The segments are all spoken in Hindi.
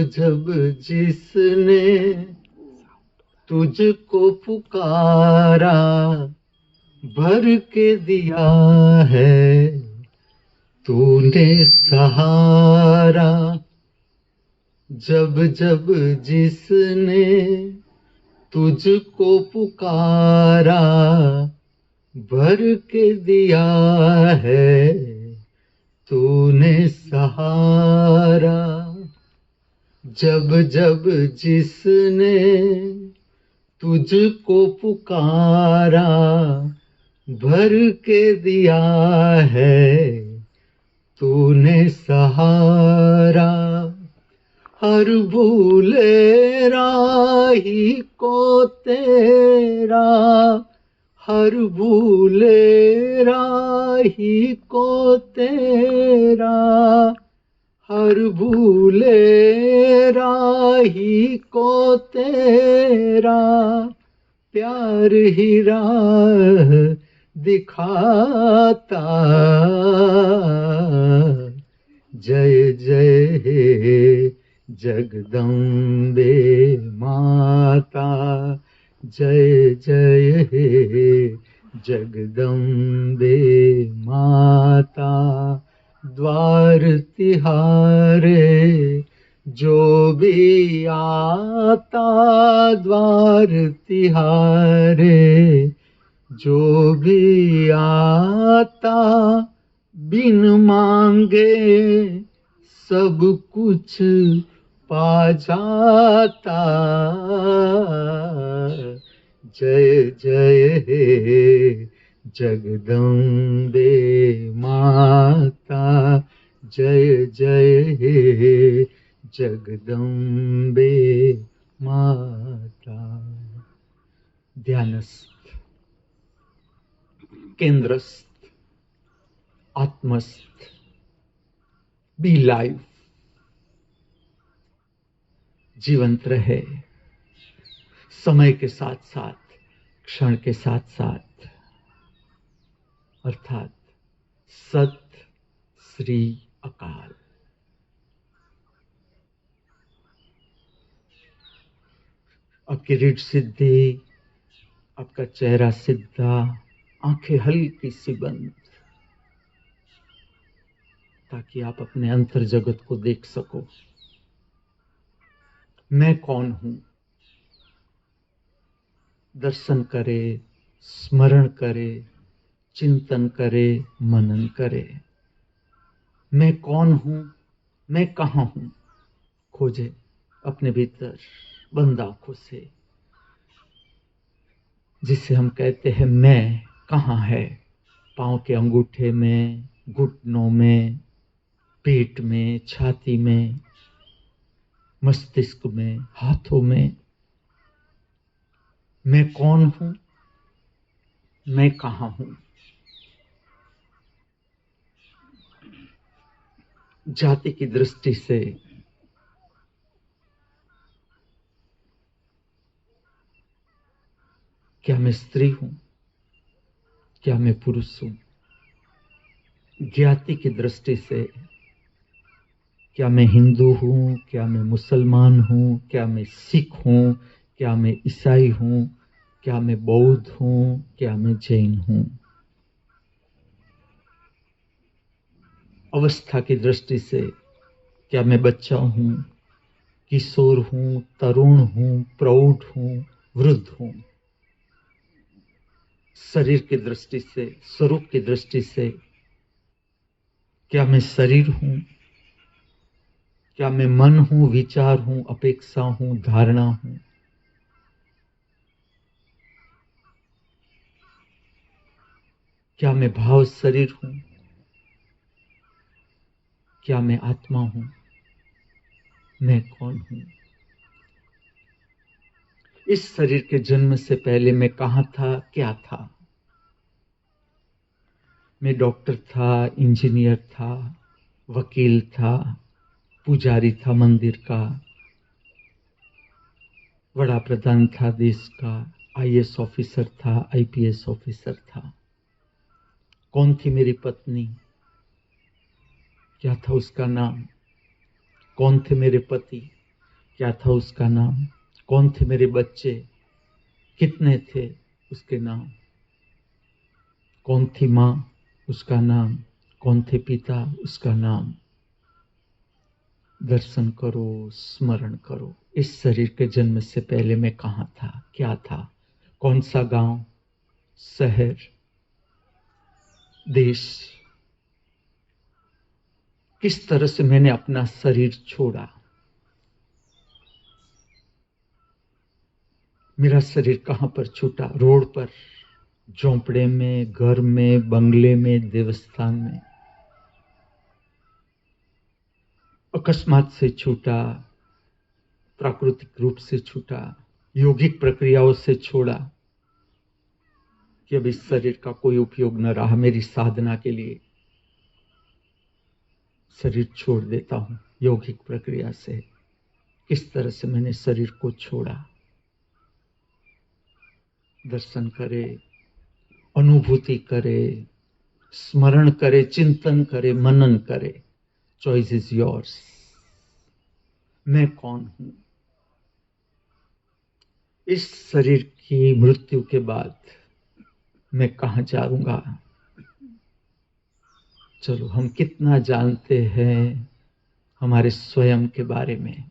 जब जिसने तुझको पुकारा, भर के दिया है तूने सहारा। जब जब जिसने तुझको पुकारा, भर के दिया है तूने सहारा। जब जब जिसने तुझको पुकारा, भर के दिया है तूने सहारा। हर भूले राही को तेरा, हर भूले राही को तेरा, हर भूले राही को तेरा, प्यार ही राह दिखाता। जय जय हे जगदम्बे माता, जय जय हे जगदम्बे माता। द्वार तिहारे जो भी आता, द्वार तिहारे जो भी आता, बिन मांगे सब कुछ पा जाता। जय जय हे जगदम्बे माता, जय जय हे जगदम्बे माता। ध्यानस्थ, केंद्रस्थ, आत्मस्थ, बी लाइव, जीवंत रहे समय के साथ साथ, क्षण के साथ साथ, अर्थात सत श्री अकाल। आपकी रीढ़ सीधी, आपका चेहरा सीधा, आंखें हल्की सी बंद, ताकि आप अपने अंतर जगत को देख सको। मैं कौन हूं? दर्शन करे, स्मरण करे, चिंतन करे, मनन करे। मैं कौन हूं? मैं कहां हूं? खोजे अपने भीतर बंद आंखों से, जिसे हम कहते हैं मैं कहां है। पांव के अंगूठे में, घुटनों में, पेट में, छाती में, मस्तिष्क में, हाथों में। मैं कौन हूं? मैं कहां हूं? जाति की दृष्टि से क्या मैं स्त्री हूं? क्या मैं पुरुष हूं? ज्ञाति की दृष्टि से क्या मैं हिंदू हूं? क्या मैं मुसलमान हूं? क्या मैं सिख हूं? क्या मैं ईसाई हूं? क्या मैं बौद्ध हूं? क्या मैं जैन हूं? अवस्था की दृष्टि से क्या मैं बच्चा हूं, किशोर हूं, तरुण हूं, प्रौढ़ हूं, वृद्ध हूं? शरीर की दृष्टि से, स्वरूप की दृष्टि से क्या मैं शरीर हूं? क्या मैं मन हूं, विचार हूं, अपेक्षा हूं, धारणा हूं? क्या मैं भाव शरीर हूं? क्या मैं आत्मा हूं? मैं कौन हूं? इस शरीर के जन्म से पहले मैं कहां था, क्या था? मैं डॉक्टर था, इंजीनियर था, वकील था, पुजारी था मंदिर का, बड़ा प्रधान था देश का, आईएएस ऑफिसर था, आईपीएस ऑफिसर था। कौन थी मेरी पत्नी? क्या था उसका नाम? कौन थे मेरे पति? क्या था उसका नाम, कौन थे मेरे बच्चे, कितने थे उसके नाम, कौन थी माँ उसका नाम, कौन थे पिता उसका नाम। दर्शन करो, स्मरण करो। इस शरीर के जन्म से पहले मैं कहाँ था, क्या था, कौन सा गांव, शहर, देश, किस तरह से मैंने अपना शरीर छोड़ा। मेरा शरीर कहाँ पर छूटा, रोड पर, झोंपड़े में, घर में, बंगले में, देवस्थान में, अकस्मात से छूटा, प्राकृतिक रूप से छूटा, योगिक प्रक्रियाओं से छोड़ा कि अब इस शरीर का कोई उपयोग न रहा मेरी साधना के लिए, शरीर छोड़ देता हूं यौगिक प्रक्रिया से। किस तरह से मैंने शरीर को छोड़ा। दर्शन करे, अनुभूति करे, स्मरण करे, चिंतन करे, मनन करे। Choice is yours. मैं कौन हूं। इस शरीर की मृत्यु के बाद मैं कहां जाऊंगा। चलो, हम कितना जानते हैं हमारे स्वयं के बारे में।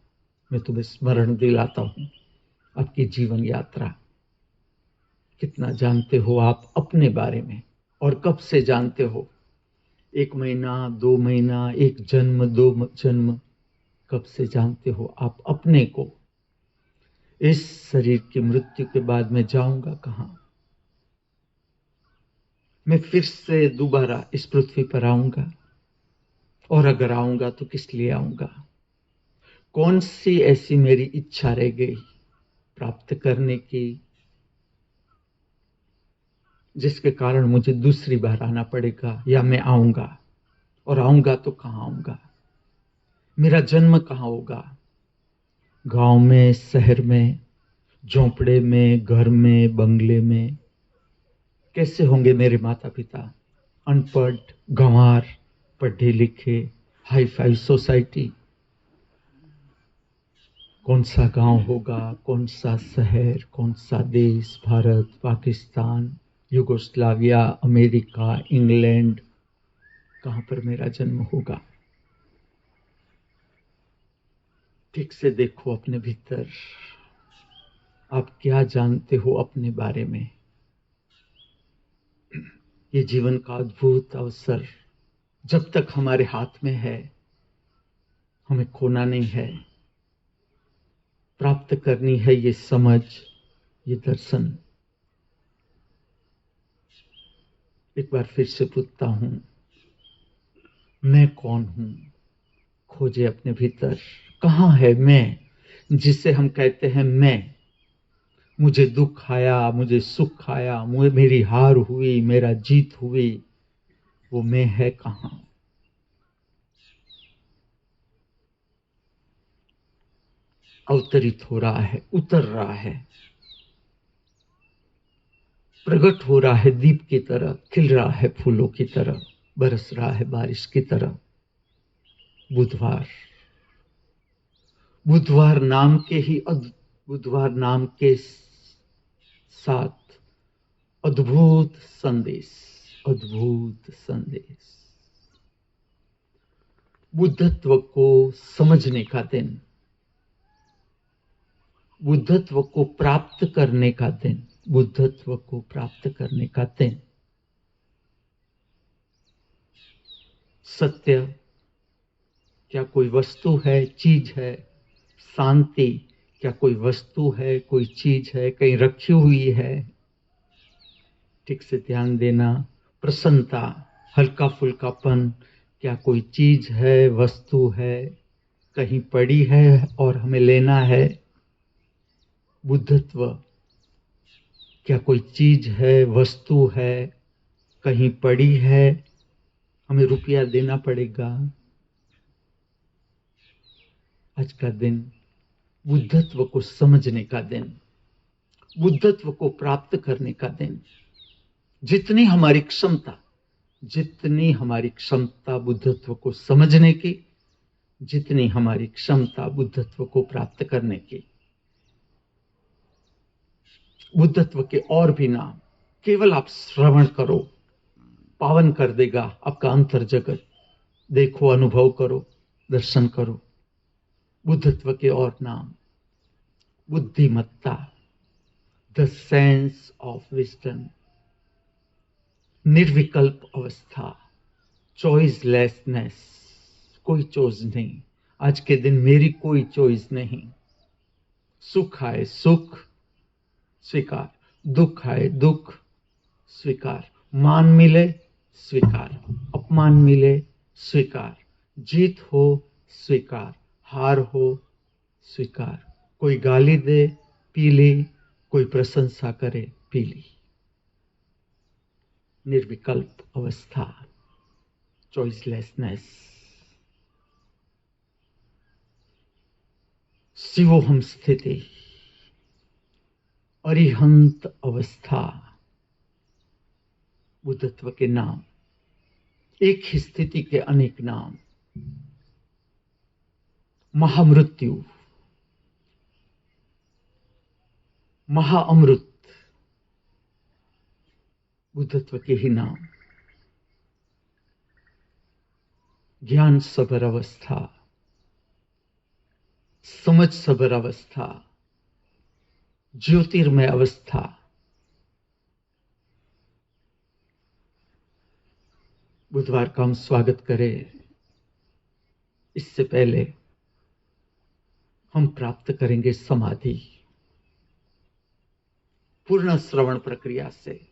मैं तुम्हें स्मरण दिलाता हूं आपकी जीवन यात्रा। कितना जानते हो आप अपने बारे में, और कब से जानते हो। 1 महीना, 2 महीना, 1 जन्म, 2 जन्म, कब से जानते हो आप अपने को। इस शरीर की मृत्यु के बाद मैं जाऊंगा कहां। मैं फिर से दोबारा इस पृथ्वी पर आऊंगा, और अगर आऊंगा तो किस लिए आऊंगा। कौन सी ऐसी मेरी इच्छा रह गई प्राप्त करने की, जिसके कारण मुझे दूसरी बार आना पड़ेगा, या मैं आऊंगा। और आऊंगा तो कहां आऊंगा। मेरा जन्म कहां होगा। गांव में, शहर में, झोंपड़े में, घर में, बंगले में। कैसे होंगे मेरे माता पिता। अनपढ़, गंवार, पढ़े लिखे, हाई फाई सोसाइटी। कौन सा गांव होगा, कौन सा शहर, कौन सा देश, Bharat, Pakistan, Yugoslavia, America, England, कहां पर मेरा जन्म होगा। ठीक से देखो अपने भीतर। आप क्या जानते हो अपने बारे में। ये जीवन का अद्भुत अवसर जब तक हमारे हाथ में है, हमें खोना नहीं है। प्राप्त करनी है ये समझ, ये दर्शन। एक बार फिर से पूछता हूं, मैं कौन हूं। खोजे अपने भीतर। कहां है मैं, जिसे हम कहते हैं मैं। मुझे दुख आया, मुझे सुख आया, मुझे मेरी हार हुई, मेरा जीत हुई, वो मैं है कहां। अवतरित हो रहा है, उतर रहा है, प्रकट हो रहा है दीप की तरह, खिल रहा है फूलों की तरह, बरस रहा है बारिश की तरह। बुधवार, बुधवार नाम के ही बुधवार नाम के साथ अद्भुत संदेश, अद्भुत संदेश। बुद्धत्व को समझने का दिन, बुद्धत्व को प्राप्त करने का दिन, बुद्धत्व को प्राप्त करने का दिन। सत्य क्या कोई वस्तु है, चीज है। शांति क्या कोई वस्तु है, कोई चीज है, कहीं रखी हुई है। ठीक से ध्यान देना। प्रसन्नता, हल्का फुल्कापन क्या कोई चीज है, वस्तु है, कहीं पड़ी है और हमें लेना है। बुद्धत्व क्या कोई चीज है, वस्तु है, कहीं पड़ी है, हमें रुपया देना पड़ेगा। आज का दिन बुद्धत्व को समझने का दिन, बुद्धत्व को प्राप्त करने का दिन। जितनी हमारी क्षमता, जितनी हमारी क्षमता बुद्धत्व को समझने की, जितनी हमारी क्षमता बुद्धत्व को प्राप्त करने की, बुद्धत्व के और भी नाम केवल आप श्रवण करो, पावन कर देगा आपका अंतर जगत। देखो, अनुभव करो, दर्शन करो। बुद्धत्व के और नाम, बुद्धिमत्ता, द सेंस ऑफ विजडम, निर्विकल्प अवस्था, चॉइसलेसनेस, कोई चॉइस नहीं। आज के दिन मेरी कोई चॉइस नहीं। सुख आए सुख स्वीकार, दुख आए दुख स्वीकार, मान मिले स्वीकार, अपमान मिले स्वीकार, जीत हो स्वीकार, हार हो स्वीकार। कोई गाली दे पी ली, कोई प्रशंसा करे पी ली। निर्विकल्प अवस्था, चॉइसलेसनेस, शिवोहम स्थिति, अरिहंत अवस्था। बुद्धत्व के नाम, एक ही स्थिति के अनेक नाम। महामृत्यु, महाअमृत, बुद्धत्व के ही नाम। ज्ञान सबर अवस्था, समझ सबर अवस्था, ज्योतिर्मय अवस्था। बुधवार का हम स्वागत करें, इससे पहले हम प्राप्त करेंगे समाधि पूर्ण श्रवण प्रक्रिया से।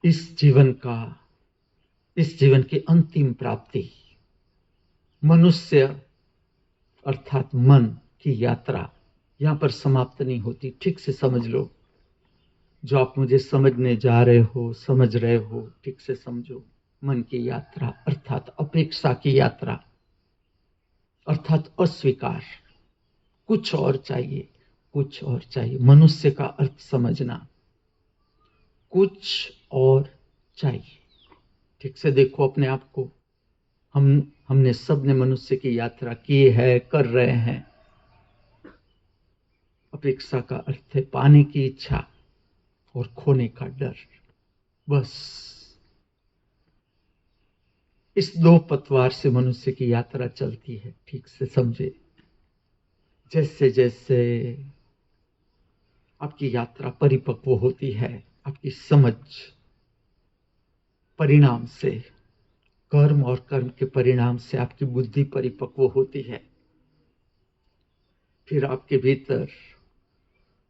इस जीवन की अंतिम प्राप्ति, मनुष्य अर्थात मन की यात्रा यहां पर समाप्त नहीं होती। ठीक से समझ लो, जो आप मुझे समझने जा रहे हो, समझ रहे हो, ठीक से समझो। मन की यात्रा अर्थात अपेक्षा की यात्रा, अर्थात अस्वीकार। कुछ और चाहिए, कुछ और चाहिए। मनुष्य का अर्थ समझना, कुछ और चाहिए। ठीक से देखो अपने आप को। हमने सबने मनुष्य की यात्रा की है, कर रहे हैं। अपेक्षा का अर्थ है पाने की इच्छा और खोने का डर। बस इस दो पतवार से मनुष्य की यात्रा चलती है। ठीक से समझे। जैसे जैसे आपकी यात्रा परिपक्व होती है, आपकी समझ परिणाम से, कर्म और कर्म के परिणाम से आपकी बुद्धि परिपक्व होती है। फिर आपके भीतर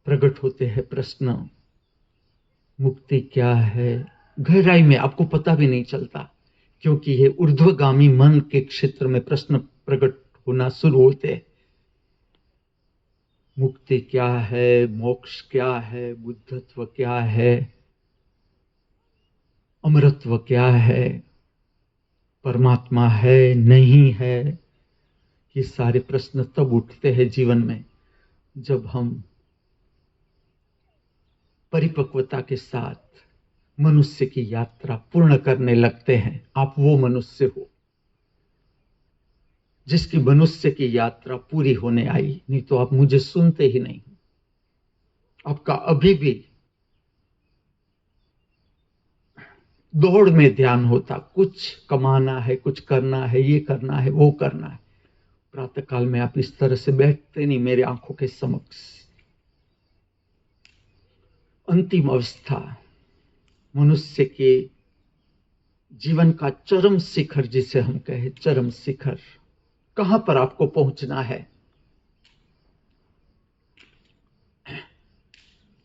प्रकट होते हैं प्रश्न, मुक्ति क्या है। गहराई में आपको पता भी नहीं चलता, क्योंकि ये ऊर्ध्वगामी मन के क्षेत्र में प्रश्न प्रकट होना शुरू होते हैं। मुक्ति क्या है, मोक्ष क्या है, बुद्धत्व क्या है, अमरत्व क्या है, परमात्मा है नहीं है। ये सारे प्रश्न तब उठते हैं जीवन में जब हम परिपक्वता के साथ मनुष्य की यात्रा पूर्ण करने लगते हैं। आप वो मनुष्य हो जिसकी मनुष्य की यात्रा पूरी होने आई, नहीं तो आप मुझे सुनते ही नहीं। आपका अभी भी दौड़ में ध्यान होता, कुछ कमाना है, कुछ करना है, ये करना है, वो करना है। प्रातः काल में आप इस तरह से बैठते नहीं मेरे आंखों के समक्ष। अंतिम अवस्था, मनुष्य के जीवन का चरम शिखर, जिसे हम कहें चरम शिखर, कहां पर आपको पहुंचना है।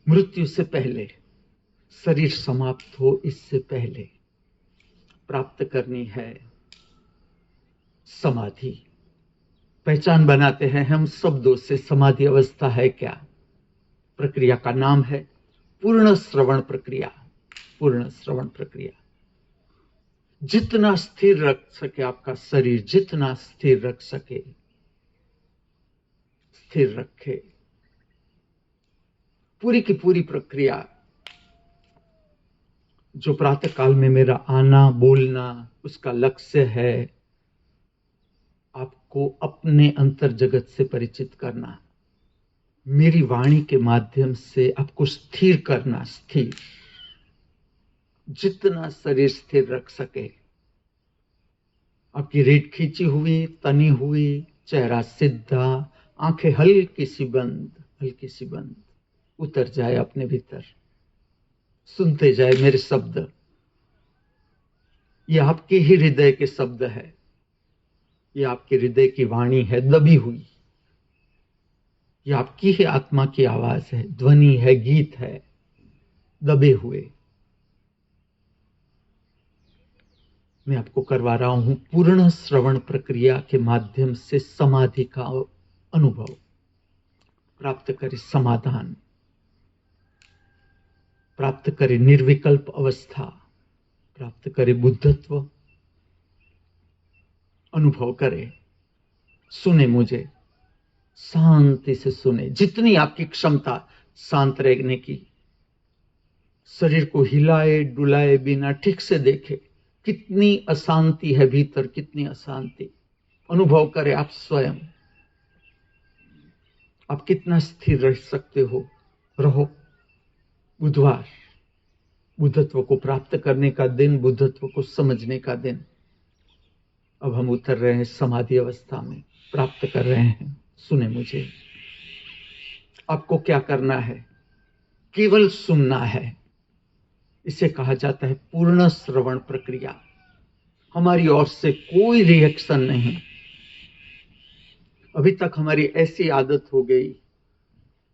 मृत्यु से पहले, शरीर समाप्त हो इससे पहले प्राप्त करनी है समाधि। पहचान बनाते हैं हम शब्दों से। समाधि अवस्था है क्या? प्रक्रिया का नाम है पूर्ण श्रवण प्रक्रिया। पूर्ण श्रवण प्रक्रिया। जितना स्थिर रख सके आपका शरीर, जितना स्थिर रख सके, स्थिर रखे। पूरी की पूरी प्रक्रिया जो प्रातः काल में मेरा आना बोलना उसका लक्ष्य है आपको अपने अंतर जगत से परिचित करना, मेरी वाणी के माध्यम से आपको स्थिर करना, स्थिर, जितना शरीर स्थिर रख सके। आपकी रीढ़ खींची हुई, तनी हुई, चेहरा सीधा, आंखें हल्की सी बंद, हल्की सी बंद, उतर जाए अपने भीतर, सुनते जाए मेरे शब्द। ये आपके ही हृदय के शब्द है, ये आपके हृदय की वाणी है दबी हुई, ये आपकी ही आत्मा की आवाज है, ध्वनि है, गीत है, दबे हुए। मैं आपको करवा रहा हूं पूर्ण श्रवण प्रक्रिया के माध्यम से समाधि का अनुभव। प्राप्त करे समाधान, प्राप्त करे निर्विकल्प अवस्था, प्राप्त करे बुद्धत्व, अनुभव करे। सुने मुझे, शांति से सुने, जितनी आपकी क्षमता शांत रहने की। शरीर को हिलाए डुलाए बिना ठीक से देखे कितनी अशांति है भीतर, कितनी अशांति अनुभव करे आप स्वयं। आप कितना स्थिर रह सकते हो, रहो। बुधवार, बुद्धत्व को प्राप्त करने का दिन, बुद्धत्व को समझने का दिन। अब हम उतर रहे हैं समाधि अवस्था में, प्राप्त कर रहे हैं। सुने मुझे, आपको क्या करना है, केवल सुनना है। इसे कहा जाता है पूर्ण श्रवण प्रक्रिया। हमारी ओर से कोई रिएक्शन नहीं। अभी तक हमारी ऐसी आदत हो गई,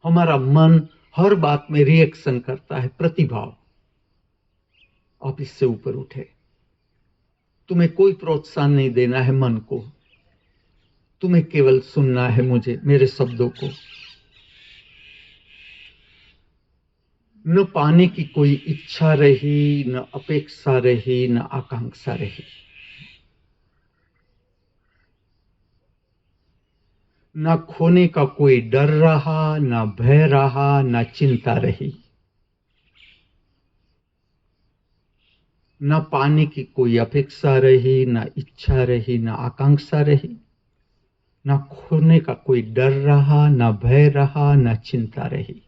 हमारा मन हर बात में रिएक्शन करता है, प्रतिभाव। आप इससे ऊपर उठे। तुम्हें कोई प्रोत्साहन नहीं देना है मन को, तुम्हें केवल सुनना है मुझे, मेरे शब्दों को। न पाने की कोई इच्छा रही, न अपेक्षा रही, न आकांक्षा रही। न खोने का कोई डर रहा, न भय रहा, न चिंता रही। न पाने की कोई अपेक्षा रही, न इच्छा रही, न आकांक्षा रही। न खोने का कोई डर रहा, न भय रहा, न चिंता रही।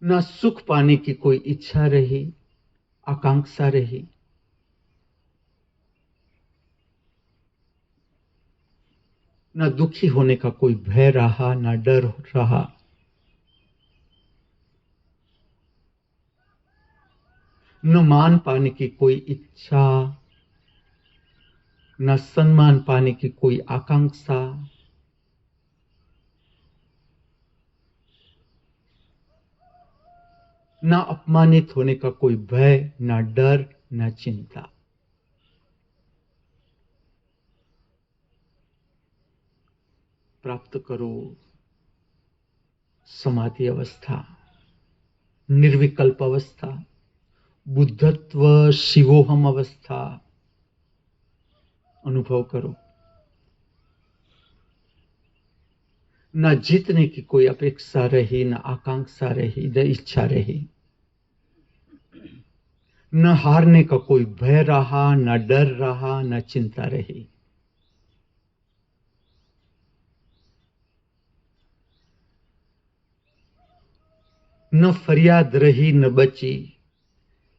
न सुख पाने की कोई इच्छा रही, आकांक्षा रही। न दुखी होने का कोई भय रहा, न डर रहा। न मान पाने की कोई इच्छा, न सम्मान पाने की कोई आकांक्षा। न अपमानित होने का कोई भय, न डर, न चिंता। प्राप्त करो समाधि अवस्था, निर्विकल्प अवस्था, बुद्धत्व शिवोहम अवस्था। अनुभव करो। न जीतने की कोई अपेक्षा रही, न आकांक्षा रही, न इच्छा रही। न हारने का कोई भय रहा, न डर रहा, न चिंता रही। न फरियाद रही, न बची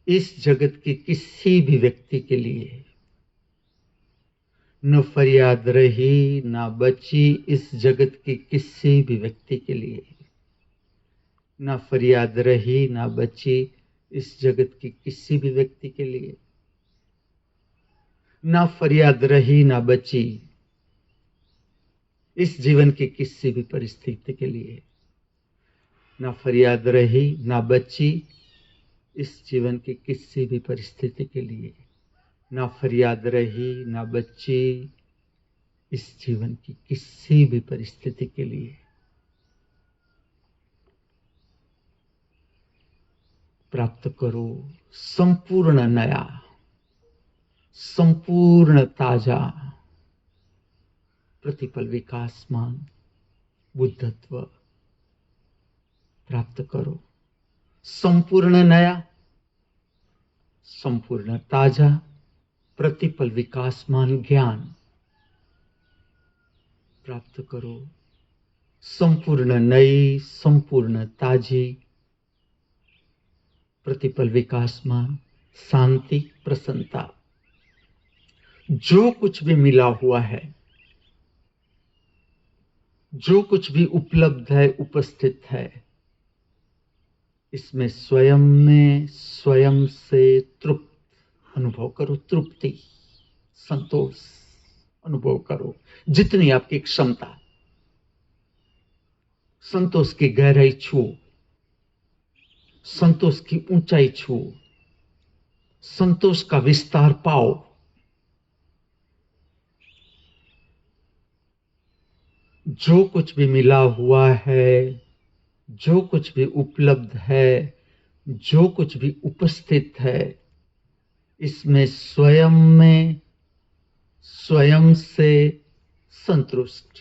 इस जगत के किसी भी व्यक्ति के लिए। न फरियाद रही, न बची इस जगत के किसी भी व्यक्ति के लिए। न फरियाद रही, न बची इस जगत की किसी भी व्यक्ति के लिए। न फरियाद रही, न बची इस जीवन की किसी भी परिस्थिति के लिए। न फरियाद रही, न बची इस जीवन की किसी भी परिस्थिति के लिए। न फरियाद रही, न बची इस जीवन की किसी भी परिस्थिति के लिए। प्राप्त करो संपूर्ण नया, संपूर्ण ताजा, प्रतिपल विकासमान बुद्धत्व प्राप्त करो। संपूर्ण नया, संपूर्ण ताजा, प्रतिपल विकासमान ज्ञान प्राप्त करो। संपूर्ण नई, संपूर्ण ताजी, प्रतिपल विकासमान शांति, प्रसन्नता। जो कुछ भी मिला हुआ है, जो कुछ भी उपलब्ध है, उपस्थित है, इसमें स्वयं में स्वयं से तृप्त अनुभव करो। तृप्ति, संतोष अनुभव करो, जितनी आपकी क्षमता। संतोष की गहराई छुओ, संतोष की ऊंचाई छुओ, संतोष का विस्तार पाओ। जो कुछ भी मिला हुआ है, जो कुछ भी उपलब्ध है, जो कुछ भी उपस्थित है, इसमें स्वयं में स्वयं से संतुष्ट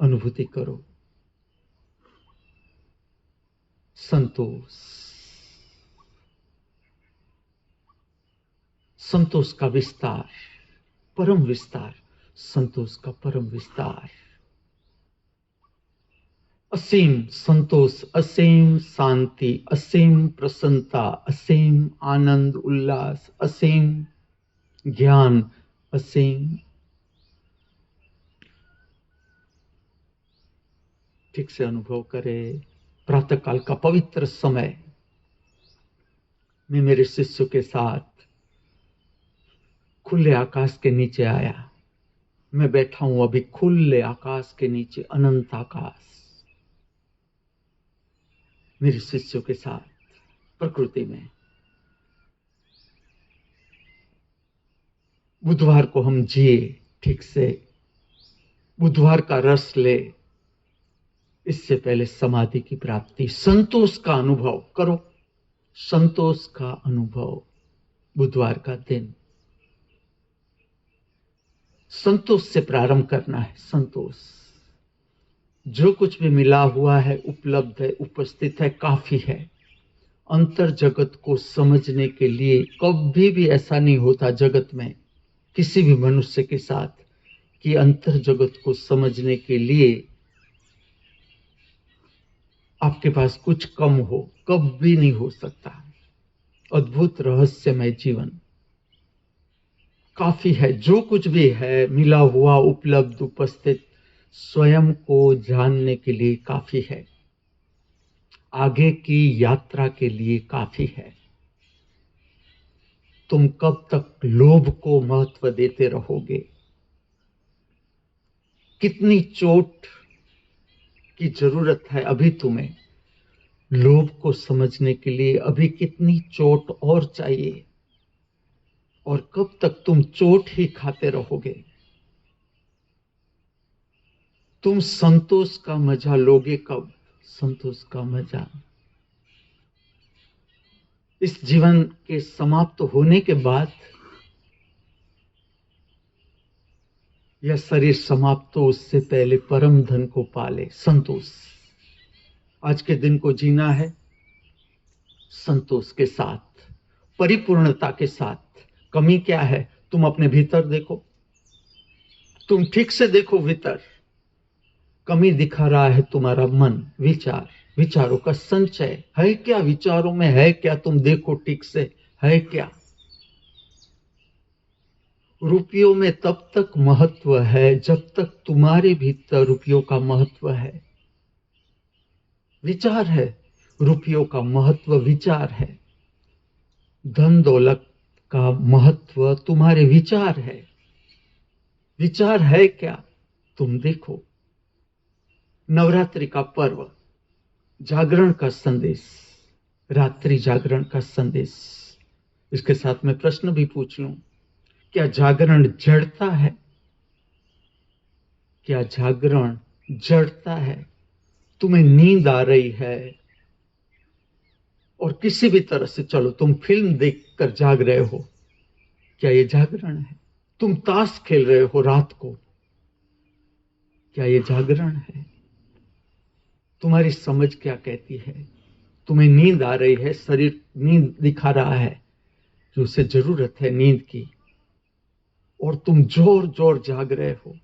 अनुभूति करो। संतोष, संतोष का विस्तार, परम विस्तार, संतोष का परम विस्तार। असीम संतोष, असीम शांति, असीम प्रसन्नता, असीम आनंद उल्लास, असीम ज्ञान, असीम। ठीक से अनुभव करें। प्रातःकाल का पवित्र समय मैं मेरे शिष्यों के साथ खुले आकाश के नीचे आया। मैं बैठा हूं अभी खुले आकाश के नीचे, अनंत आकाश, मेरे शिष्यों के साथ प्रकृति में। बुधवार को हम जिए ठीक से, बुधवार का रस ले। इससे पहले समाधि की प्राप्ति, संतोष का अनुभव करो, संतोष का अनुभव। बुधवार का दिन संतोष से प्रारंभ करना है। संतोष, जो कुछ भी मिला हुआ है, उपलब्ध है, उपस्थित है, काफी है। अंतर जगत को समझने के लिए कभी भी ऐसा नहीं होता जगत में, किसी भी मनुष्य के साथ, कि अंतर जगत को समझने के लिए आपके पास कुछ कम हो। कभी नहीं हो सकता। अद्भुत रहस्यमय जीवन काफी है। जो कुछ भी है, मिला हुआ, उपलब्ध, उपस्थित, स्वयं को जानने के लिए काफी है। आगे की यात्रा के लिए काफी है। तुम कब तक लोभ को महत्व देते रहोगे? कितनी चोट की जरूरत है अभी तुम्हें लोभ को समझने के लिए? अभी कितनी चोट और चाहिए? और कब तक तुम चोट ही खाते रहोगे? तुम संतोष का मजा लोगे कब? संतोष का मजा इस जीवन के समाप्त होने के बाद, यह शरीर समाप्त हो उससे पहले परम धन को पाले, संतोष। आज के दिन को जीना है संतोष के साथ, परिपूर्णता के साथ। कमी क्या है? तुम अपने भीतर देखो, तुम ठीक से देखो भीतर। कमी दिखा रहा है तुम्हारा मन, विचार, विचारों का संचय है क्या? विचारों में है क्या? तुम देखो ठीक से, है क्या? रुपयों में तब तक महत्व है जब तक तुम्हारे भीतर रुपयों का महत्व है। विचार है, रुपयों का महत्व विचार है। धन दौलत का महत्व तुम्हारे विचार है। विचार है क्या? तुम देखो। नवरात्रि का पर्व, जागरण का संदेश, रात्रि जागरण का संदेश। इसके साथ मैं प्रश्न भी पूछ लूं, क्या जागरण जड़ता है? क्या जागरण जड़ता है? तुम्हें नींद आ रही है और किसी भी तरह से, चलो तुम फिल्म देखकर जाग रहे हो, क्या ये जागरण है? तुम ताश खेल रहे हो रात को, क्या ये जागरण है? तुम्हारी समझ क्या कहती है? तुम्हें नींद आ रही है, शरीर नींद दिखा रहा है कि उसे जरूरत है नींद की, और तुम जोर जोर जाग रहे हो।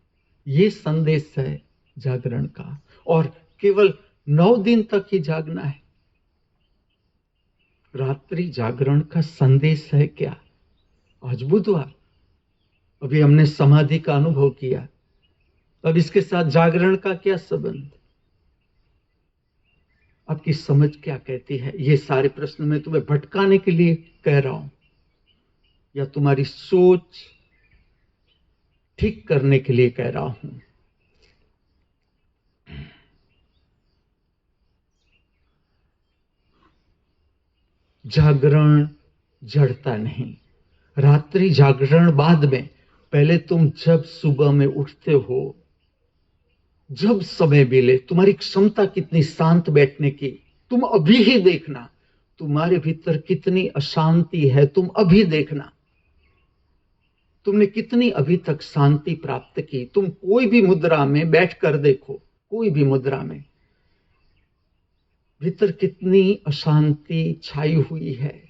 ये संदेश है जागरण का, और केवल 9 दिन तक ही जागना है। रात्रि जागरण का संदेश है क्या? आज बुधवार, अभी हमने समाधि का अनुभव किया, अब इसके साथ जागरण का क्या संबंध? आपकी समझ क्या कहती है? ये सारे प्रश्न मैं तुम्हें भटकाने के लिए कह रहा हूं, या तुम्हारी सोच ठीक करने के लिए कह रहा हूं? जागरण जड़ता नहीं, रात्रि जागरण बाद में। पहले तुम जब सुबह में उठते हो, जब समय मिले, तुम्हारी क्षमता कितनी शांत बैठने की, तुम अभी ही देखना। तुम्हारे भीतर कितनी अशांति है, तुम अभी देखना। तुमने कितनी अभी तक शांति प्राप्त की। तुम कोई भी मुद्रा में बैठकर देखो, कोई भी मुद्रा में भीतर कितनी अशांति छाई हुई है।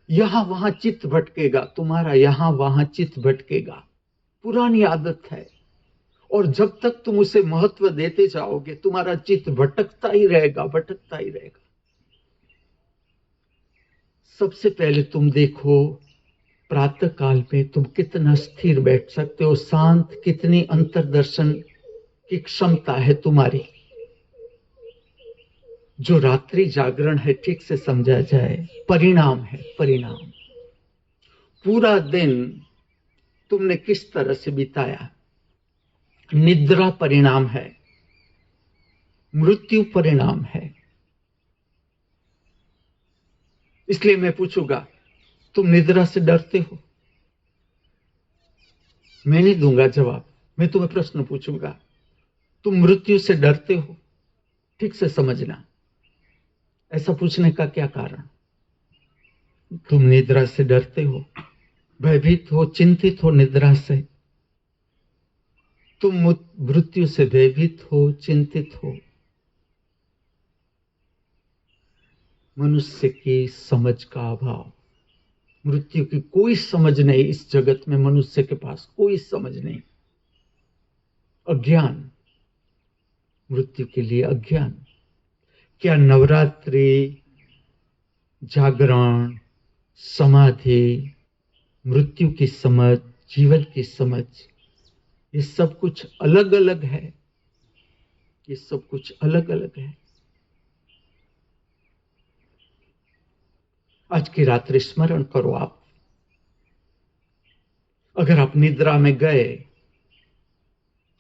यहां वहां चित्त भटकेगा तुम्हारा, यहां वहां चित्त भटकेगा। पुरानी आदत है, और जब तक तुम उसे महत्व देते जाओगे, तुम्हारा चित्त भटकता ही रहेगा, भटकता ही रहेगा। सबसे पहले तुम देखो, प्रातः काल में तुम कितना स्थिर बैठ सकते हो, शांत, कितनी अंतर्दर्शन की क्षमता है तुम्हारी। जो रात्रि जागरण है, ठीक से समझा जाए, परिणाम है, परिणाम। पूरा दिन तुमने किस तरह से बिताया, निद्रा परिणाम है, मृत्यु परिणाम है। इसलिए मैं पूछूंगा, तुम निद्रा से डरते हो? मैं नहीं दूंगा जवाब, मैं तुम्हें प्रश्न पूछूंगा, तुम मृत्यु से डरते हो? ठीक से समझना। ऐसा पूछने का क्या कारण? तुम निद्रा से डरते हो, भयभीत हो, चिंतित हो निद्रा से। तुम मृत्यु से भयभीत हो, चिंतित हो। मनुष्य की समझ का अभाव, मृत्यु की कोई समझ नहीं इस जगत में, मनुष्य के पास कोई समझ नहीं। अज्ञान, मृत्यु के लिए अज्ञान। क्या नवरात्रि, जागरण, समाधि, मृत्यु की समझ, जीवन की समझ, ये सब कुछ अलग अलग है? ये सब कुछ अलग अलग है। आज की रात्रि स्मरण करो आप। अगर आप निद्रा में गए,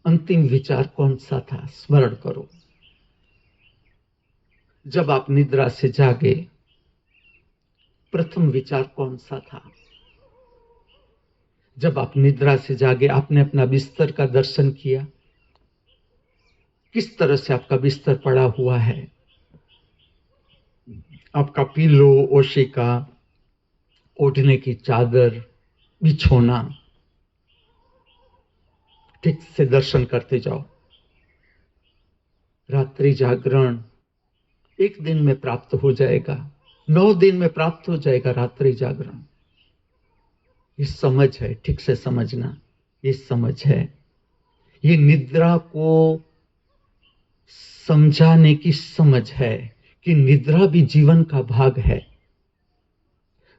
अंतिम विचार कौन सा था, स्मरण करो। जब आप निद्रा से जागे, प्रथम विचार कौन सा था? जब आप निद्रा से जागे, आपने अपना बिस्तर का दर्शन किया। किस तरह से आपका बिस्तर पड़ा हुआ है, आपका पिलो, ओशिका, ओढ़ने की चादर, बिछोना, ठीक से दर्शन करते जाओ। रात्रि जागरण 1 दिन में प्राप्त हो जाएगा, 9 दिन में प्राप्त हो जाएगा रात्रि जागरण। ये समझ है, ठीक से समझना, ये समझ है। ये निद्रा को समझाने की समझ है कि निद्रा भी जीवन का भाग है।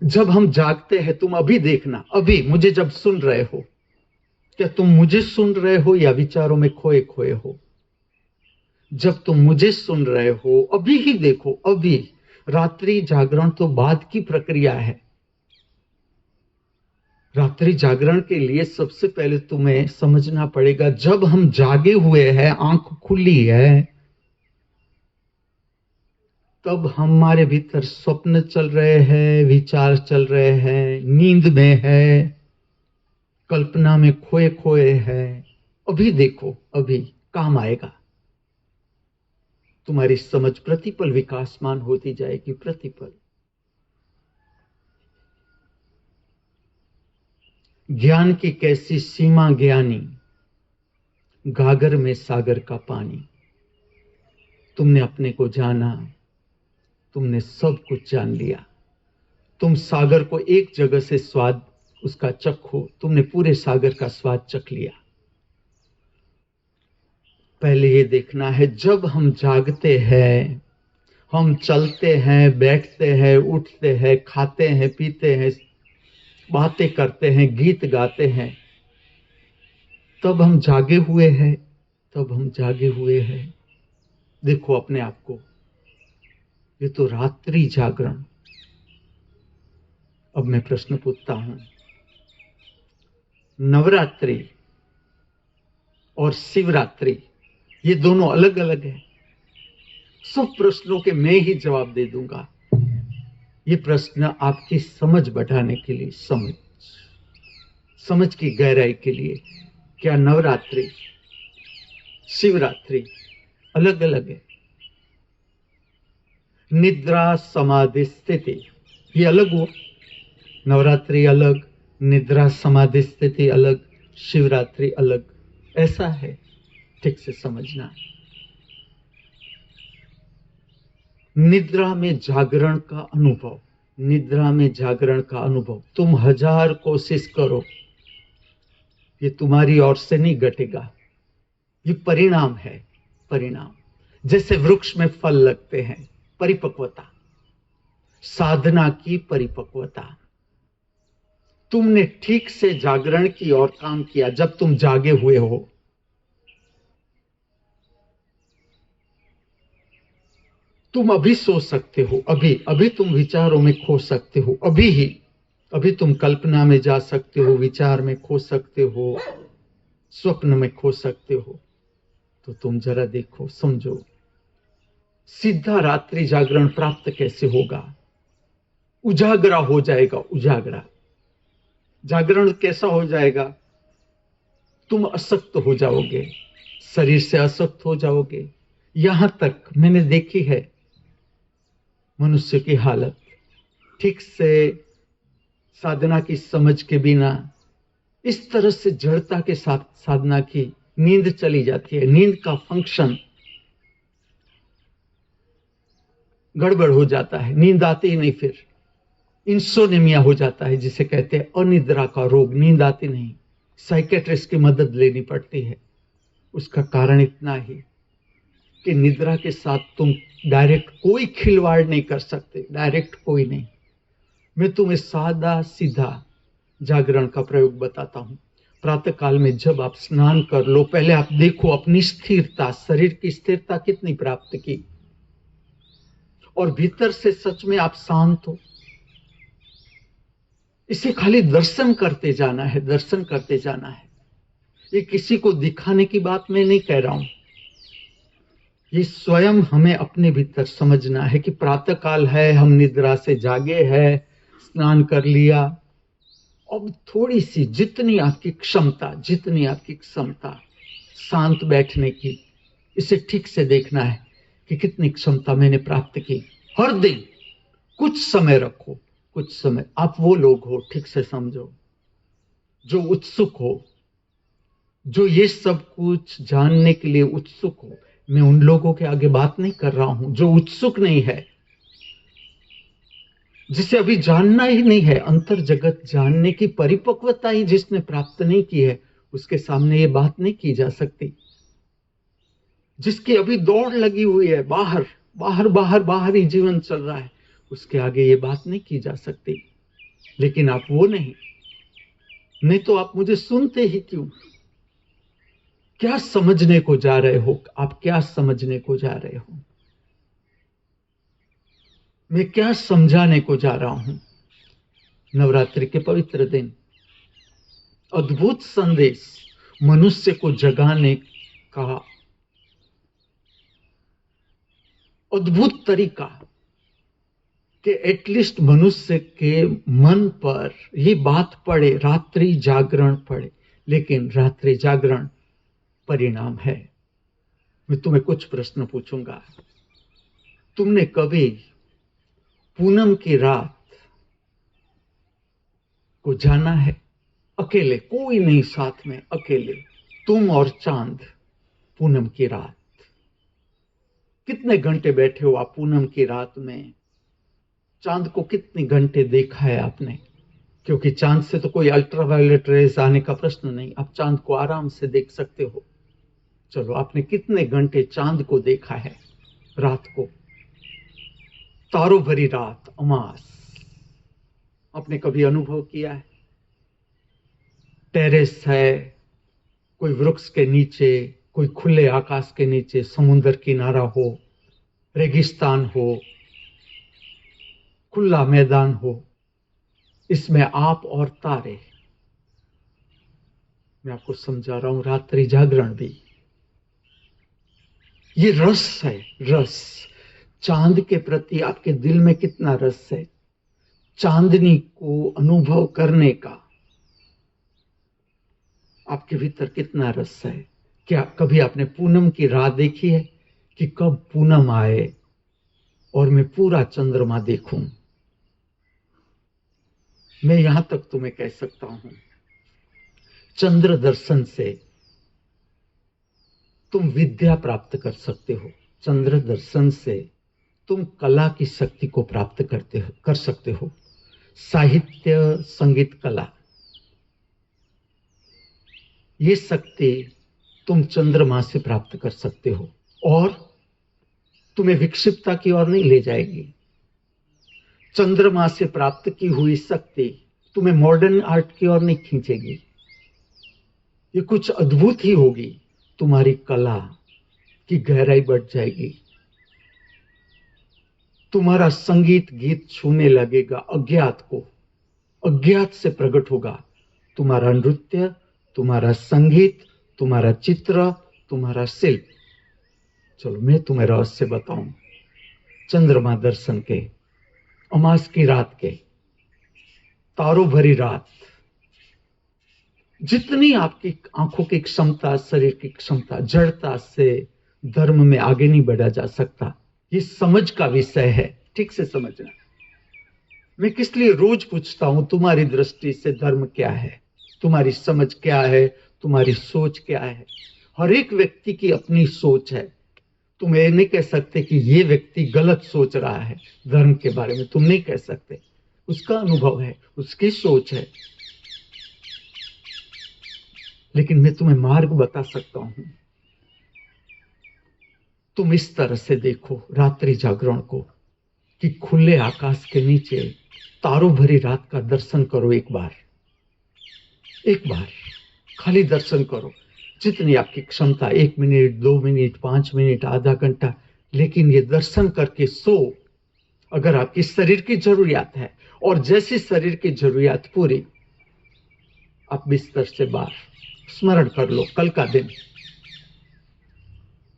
जब हम जागते हैं, तुम अभी देखना, अभी मुझे जब सुन रहे हो, क्या तुम मुझे सुन रहे हो या विचारों में खोए खोए हो? जब तुम मुझे सुन रहे हो, अभी ही देखो, अभी। रात्रि जागरण तो बाद की प्रक्रिया है। रात्रि जागरण के लिए सबसे पहले तुम्हें समझना पड़ेगा, जब हम जागे हुए हैं, आंख खुली है, तब हमारे भीतर स्वप्न चल रहे हैं, विचार चल रहे हैं, नींद में है, कल्पना में खोए खोए है। अभी देखो, अभी काम आएगा। तुम्हारी समझ प्रतिपल विकासमान होती जाएगी, प्रतिपल। ज्ञान की कैसी सीमा ज्ञानी, गागर में सागर का पानी। तुमने अपने को जाना, तुमने सब कुछ जान लिया। तुम सागर को एक जगह से स्वाद उसका चखो, तुमने पूरे सागर का स्वाद चख लिया। पहले ये देखना है, जब हम जागते हैं, हम चलते हैं, बैठते हैं, उठते हैं, खाते हैं, पीते हैं, बातें करते हैं, गीत गाते हैं, तब हम जागे हुए हैं, तब हम जागे हुए हैं। देखो अपने आप को, ये तो रात्रि जागरण। अब मैं प्रश्न पूछता हूं, नवरात्रि और शिवरात्रि ये दोनों अलग अलग है? सब प्रश्नों के मैं ही जवाब दे दूंगा। ये प्रश्न आपकी समझ बढ़ाने के लिए, समझ की गहराई के लिए। क्या नवरात्रि शिवरात्रि अलग अलग है? निद्रा समाधि स्थिति ये अलग हुआ, नवरात्रि अलग, निद्रा समाधि स्थिति अलग, शिवरात्रि अलग, ऐसा है। ठीक से समझना। निद्रा में जागरण का अनुभव, निद्रा में जागरण का अनुभव तुम 1000 कोशिश करो, ये तुम्हारी ओर से नहीं घटेगा। ये परिणाम है, परिणाम। जैसे वृक्ष में फल लगते हैं, परिपक्वता, साधना की परिपक्वता। तुमने ठीक से जागरण की ओर काम किया जब तुम जागे हुए हो। तुम अभी सो सकते हो, अभी तुम विचारों में खो सकते हो, अभी तुम कल्पना में जा सकते हो, विचार में खो सकते हो, स्वप्न में खो सकते हो। तो तुम जरा देखो, समझो, सीधा रात्रि जागरण प्राप्त कैसे होगा? उजागरा हो जाएगा, उजागरा। जागरण कैसा हो जाएगा? तुम असक्त हो जाओगे, शरीर से असक्त हो जाओगे। यहां तक मैंने देखी है मनुष्य की हालत, ठीक से साधना की समझ के बिना इस तरह से जड़ता के साथ साधना की, नींद चली जाती है, नींद का फंक्शन गड़बड़ हो जाता है, नींद आती ही नहीं, फिर इंसोनिमिया हो जाता है, जिसे कहते हैं अनिद्रा का रोग, नींद आती नहीं, साइकेट्रिस्ट की मदद लेनी पड़ती है। उसका कारण इतना ही कि निद्रा के साथ तुम डायरेक्ट कोई खिलवाड़ नहीं कर सकते, डायरेक्ट कोई नहीं। मैं तुम्हें सादा सीधा जागरण का प्रयोग बताता हूं। प्रातः काल में जब आप स्नान कर लो, पहले आप देखो अपनी स्थिरता, शरीर की स्थिरता कितनी प्राप्त की, और भीतर से सच में आप शांत हो। इसे खाली दर्शन करते जाना है, दर्शन करते जाना है। ये किसी को दिखाने की बात मैं नहीं कह रहा हूं, ये स्वयं हमें अपने भीतर समझना है कि प्रातः काल है, हम निद्रा से जागे हैं, स्नान कर लिया, अब थोड़ी सी जितनी आपकी क्षमता शांत बैठने की, इसे ठीक से देखना है कि कितनी क्षमता मैंने प्राप्त की। हर दिन कुछ समय रखो, कुछ समय। आप वो लोग हो, ठीक से समझो, जो उत्सुक हो, जो ये सब कुछ जानने के लिए उत्सुक हो। मैं उन लोगों के आगे बात नहीं कर रहा हूं जो उत्सुक नहीं है, जिसे अभी जानना ही नहीं है, अंतर जगत जानने की परिपक्वता ही जिसने प्राप्त नहीं की है, उसके सामने ये बात नहीं की जा सकती। जिसकी अभी दौड़ लगी हुई है, बाहर ही जीवन चल रहा है, उसके आगे ये बात नहीं की जा सकती। लेकिन आप वो नहीं तो आप मुझे सुनते ही क्यों? क्या समझने को जा रहे हो? आप क्या समझने को जा रहे हो? मैं क्या समझाने को जा रहा हूं? नवरात्रि के पवित्र दिन, अद्भुत संदेश, मनुष्य को जगाने का अद्भुत तरीका, कि एटलीस्ट मनुष्य के मन पर ये बात पड़े, रात्रि जागरण पड़े। लेकिन रात्रि जागरण परिणाम है। मैं तुम्हें कुछ प्रश्न पूछूंगा। तुमने कभी पूनम की रात को जाना है? अकेले, कोई नहीं साथ में, अकेले तुम और चांद, पूनम की रात कितने घंटे बैठे हो आप पूनम की रात में? चांद को कितने घंटे देखा है आपने? क्योंकि चांद से तो कोई अल्ट्रावायलेट रेज आने का प्रश्न नहीं, आप चांद को आराम से देख सकते हो। चलो, आपने कितने घंटे चांद को देखा है रात को? तारों भरी रात, अमास, आपने कभी अनुभव किया है? टेरेस है, कोई वृक्ष के नीचे, कोई खुले आकाश के नीचे, समुद्र किनारा हो, रेगिस्तान हो, खुला मैदान हो, इसमें आप और तारे। मैं आपको समझा रहा हूं, रात्रि जागरण भी ये रस है, रस। चांद के प्रति आपके दिल में कितना रस है? चांदनी को अनुभव करने का आपके भीतर कितना रस है? क्या कभी आपने पूनम की राह देखी है कि कब पूनम आए और मैं पूरा चंद्रमा देखूं? मैं यहां तक तुम्हें कह सकता हूं, चंद्र दर्शन से तुम विद्या प्राप्त कर सकते हो। चंद्र दर्शन से तुम कला की शक्ति को प्राप्त कर सकते हो। साहित्य, संगीत, कला, ये शक्ति तुम चंद्रमा से प्राप्त कर सकते हो और तुम्हें विक्षिप्तता की ओर नहीं ले जाएगी। चंद्रमा से प्राप्त की हुई शक्ति तुम्हें मॉडर्न आर्ट की ओर नहीं खींचेगी। ये कुछ अद्भुत ही होगी। तुम्हारी कला की गहराई बढ़ जाएगी। तुम्हारा संगीत गीत छूने लगेगा अज्ञात को, अज्ञात से प्रकट होगा तुम्हारा नृत्य, तुम्हारा संगीत, तुम्हारा चित्र, तुम्हारा शिल्प। चलो, मैं तुम्हें रहस्य बताऊं। चंद्रमा दर्शन के, अमास की रात के, तारों भरी रात, जितनी आपकी आंखों की क्षमता, शरीर की क्षमता, जड़ता से धर्म में आगे नहीं बढ़ा जा सकता। ये समझ का विषय है, ठीक से समझना। मैं किस लिए रोज पूछता हूं, तुम्हारी दृष्टि से धर्म क्या है, तुम्हारी समझ क्या है, तुम्हारी सोच क्या है? हर एक व्यक्ति की अपनी सोच है। तुम ये नहीं कह सकते कि ये व्यक्ति गलत सोच रहा है धर्म के बारे में, तुम नहीं कह सकते। उसका अनुभव है, उसकी सोच है। लेकिन मैं तुम्हें मार्ग बता सकता हूं। तुम इस तरह से देखो रात्रि जागरण को कि खुले आकाश के नीचे तारों भरी रात का दर्शन करो। एक बार खाली दर्शन करो, जितनी आपकी क्षमता, 1 मिनट, 2 मिनट, 5 मिनट, आधा घंटा, लेकिन ये दर्शन करके सो। अगर आपकी शरीर की जरूरियात है और जैसी शरीर की जरूरियात पूरी, आप बिस्तर से बाहर स्मरण कर लो कल का दिन,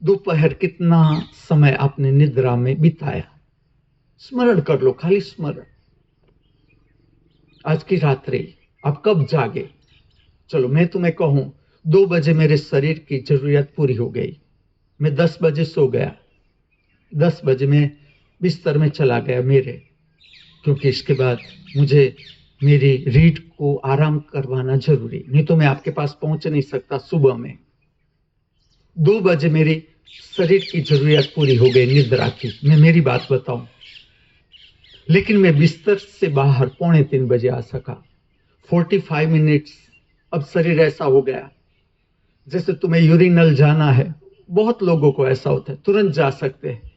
दोपहर कितना समय आपने निद्रा में बिताया, स्मरण कर लो, खाली स्मरण। आज की रात्रि आप कब जागे? चलो, मैं तुम्हें कहूं, 2 बजे मेरे शरीर की जरूरियात पूरी हो गई, मैं 10 बजे सो गया, 10 बजे मैं बिस्तर में चला गया मेरे, क्योंकि इसके बाद मुझे मेरी रीढ़ को आराम करवाना जरूरी, नहीं तो मैं आपके पास पहुंच नहीं सकता सुबह में। 2 बजे मेरी शरीर की जरूरियात पूरी हो गई निद्रा की, मैं मेरी बात बताऊं, लेकिन मैं बिस्तर से बाहर 2:45 बजे आ सका। 45 मिनट्स, अब शरीर ऐसा हो गया जैसे तुम्हें यूरिनल जाना है। बहुत लोगों को ऐसा होता है, तुरंत जा सकते हैं,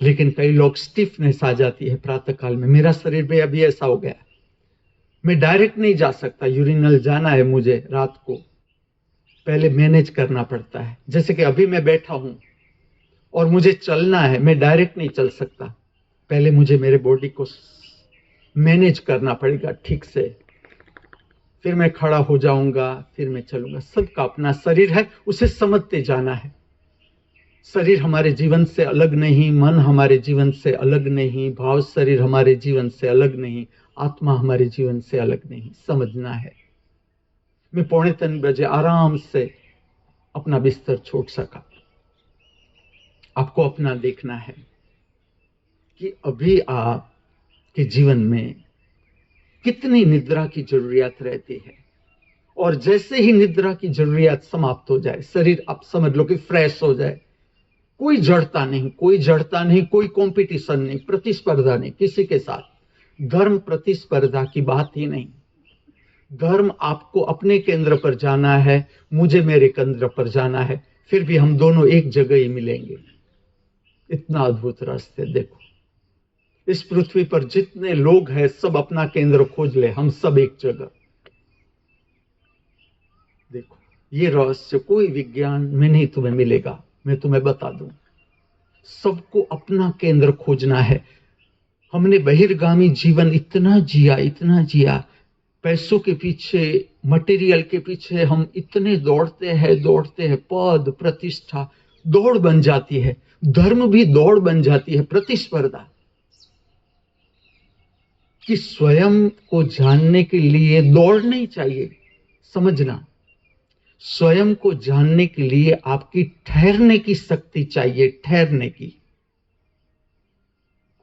लेकिन कई लोग स्टिफनेस आ जाती है प्रातः काल में। मेरा शरीर भी अभी ऐसा हो गया, मैं डायरेक्ट नहीं जा सकता। यूरिनल जाना है मुझे रात को, पहले मैनेज करना पड़ता है। जैसे कि अभी मैं बैठा हूं और मुझे चलना है, मैं डायरेक्ट नहीं चल सकता, पहले मुझे मेरे बॉडी को मैनेज करना पड़ेगा ठीक से, फिर मैं खड़ा हो जाऊंगा, फिर मैं चलूंगा। सबका अपना शरीर है, उसे समझते जाना है। शरीर हमारे जीवन से अलग नहीं, मन हमारे जीवन से अलग नहीं, भाव शरीर हमारे जीवन से अलग नहीं, आत्मा हमारे जीवन से अलग नहीं, समझना है। मैं 2:45 बजे आराम से अपना बिस्तर छोड़ सका। आपको अपना देखना है कि अभी आपके जीवन में कितनी निद्रा की जरूरियात रहती है, और जैसे ही निद्रा की जरूरियात समाप्त हो जाए, शरीर आप समझ लो कि फ्रेश हो जाए, कोई जड़ता नहीं, कोई जड़ता नहीं, कोई कंपटीशन नहीं, प्रतिस्पर्धा नहीं किसी के साथ। धर्म प्रतिस्पर्धा की बात ही नहीं। धर्म आपको अपने केंद्र पर जाना है, मुझे मेरे केंद्र पर जाना है, फिर भी हम दोनों एक जगह ही मिलेंगे। इतना अद्भुत रास्ते। देखो इस पृथ्वी पर जितने लोग हैं सब अपना केंद्र खोज ले, हम सब एक जगह। देखो ये रहस्य कोई विज्ञान में नहीं तुम्हें मिलेगा, मैं तुम्हें बता दूं। सबको अपना केंद्र खोजना है। हमने बहिर्गामी जीवन इतना जिया, इतना जिया, पैसों के पीछे, मटेरियल के पीछे हम इतने दौड़ते हैं, पद प्रतिष्ठा दौड़ बन जाती है, धर्म भी दौड़ बन जाती है, प्रतिस्पर्धा। कि स्वयं को जानने के लिए दौड़ नहीं चाहिए, समझना। स्वयं को जानने के लिए आपकी ठहरने की शक्ति चाहिए, ठहरने की।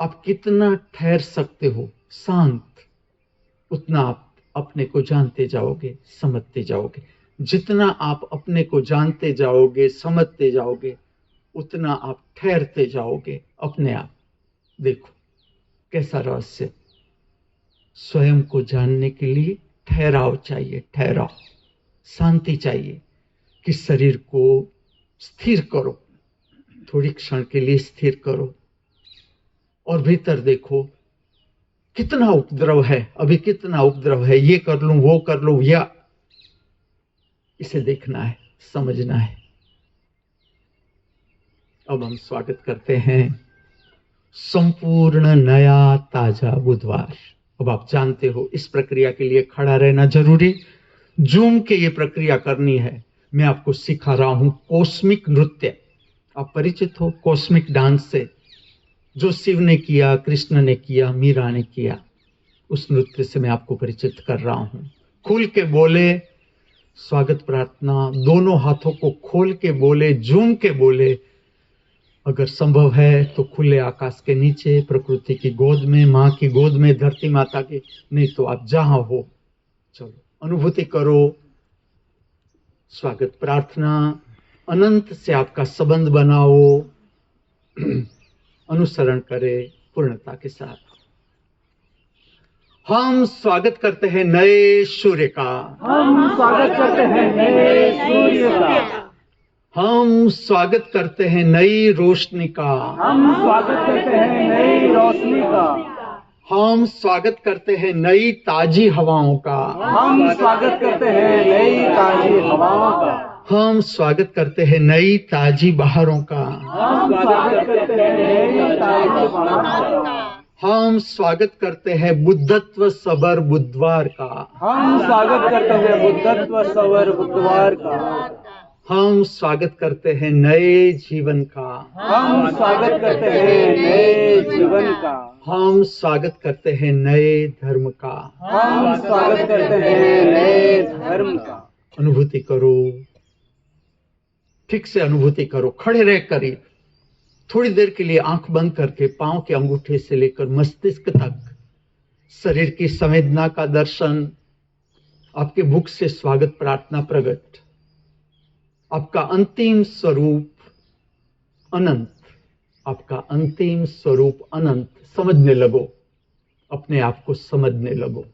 आप कितना ठहर सकते हो शांत, उतना आप अपने को जानते जाओगे, समझते जाओगे। जितना आप अपने को जानते जाओगे, समझते जाओगे, उतना आप ठहरते जाओगे अपने आप। देखो कैसा रहस्य। स्वयं को जानने के लिए ठहराव चाहिए, ठहराव, शांति चाहिए। कि शरीर को स्थिर करो, थोड़ी क्षण के लिए स्थिर करो, और भीतर देखो कितना उपद्रव है, अभी कितना उपद्रव है, ये कर लूं, वो कर लूं, या इसे देखना है, समझना है। अब हम स्वागत करते हैं संपूर्ण नया ताजा बुधवार। अब आप जानते हो इस प्रक्रिया के लिए खड़ा रहना जरूरी। जूम के ये प्रक्रिया करनी है। मैं आपको सिखा रहा हूं कॉस्मिक नृत्य। आप परिचित हो कॉस्मिक डांस से, जो शिव ने किया, कृष्ण ने किया, मीरा ने किया, उस नृत्य से मैं आपको परिचित कर रहा हूं। खुल के बोले स्वागत प्रार्थना, दोनों हाथों को खोल के बोले, झूम के बोले। अगर संभव है तो खुले आकाश के नीचे, प्रकृति की गोद में, माँ की गोद में, धरती माता की, नहीं तो आप जहां हो चलो अनुभूति करो। स्वागत प्रार्थना, अनंत से आपका संबंध बनाओ, अनुसरण करें पूर्णता के साथ। हम स्वागत करते हैं नए सूर्य का, हम स्वागत करते हैं नए सूर्य का, हम स्वागत करते हैं नई रोशनी का, हम स्वागत करते हैं नई रोशनी का, हम स्वागत करते हैं नई ताजी हवाओं का, हम स्वागत करते हैं नई ताजी हवाओं का, हम स्वागत करते हैं नई ताजी बहारों का, हम स्वागत करते हैं नई ताजी बहारों का, हम स्वागत करते हैं बुद्धत्व सबर बुधवार का, हम स्वागत करते हैं बुद्धत्व सवर बुधवार का, हम स्वागत करते हैं नए जीवन का, हम स्वागत करते हैं नए जीवन का, हम स्वागत करते हैं नए धर्म का, हम स्वागत करते हैं नए धर्म का। अनुभूति करो, ठीक से अनुभूति करो। खड़े रह करीब थोड़ी देर के लिए आंख बंद करके पांव के अंगूठे से लेकर मस्तिष्क तक शरीर की संवेदना का दर्शन। आपके मुख से स्वागत प्रार्थना प्रकट। आपका अंतिम स्वरूप अनंत, आपका अंतिम स्वरूप अनंत समझने लगो, अपने आप को समझने लगो।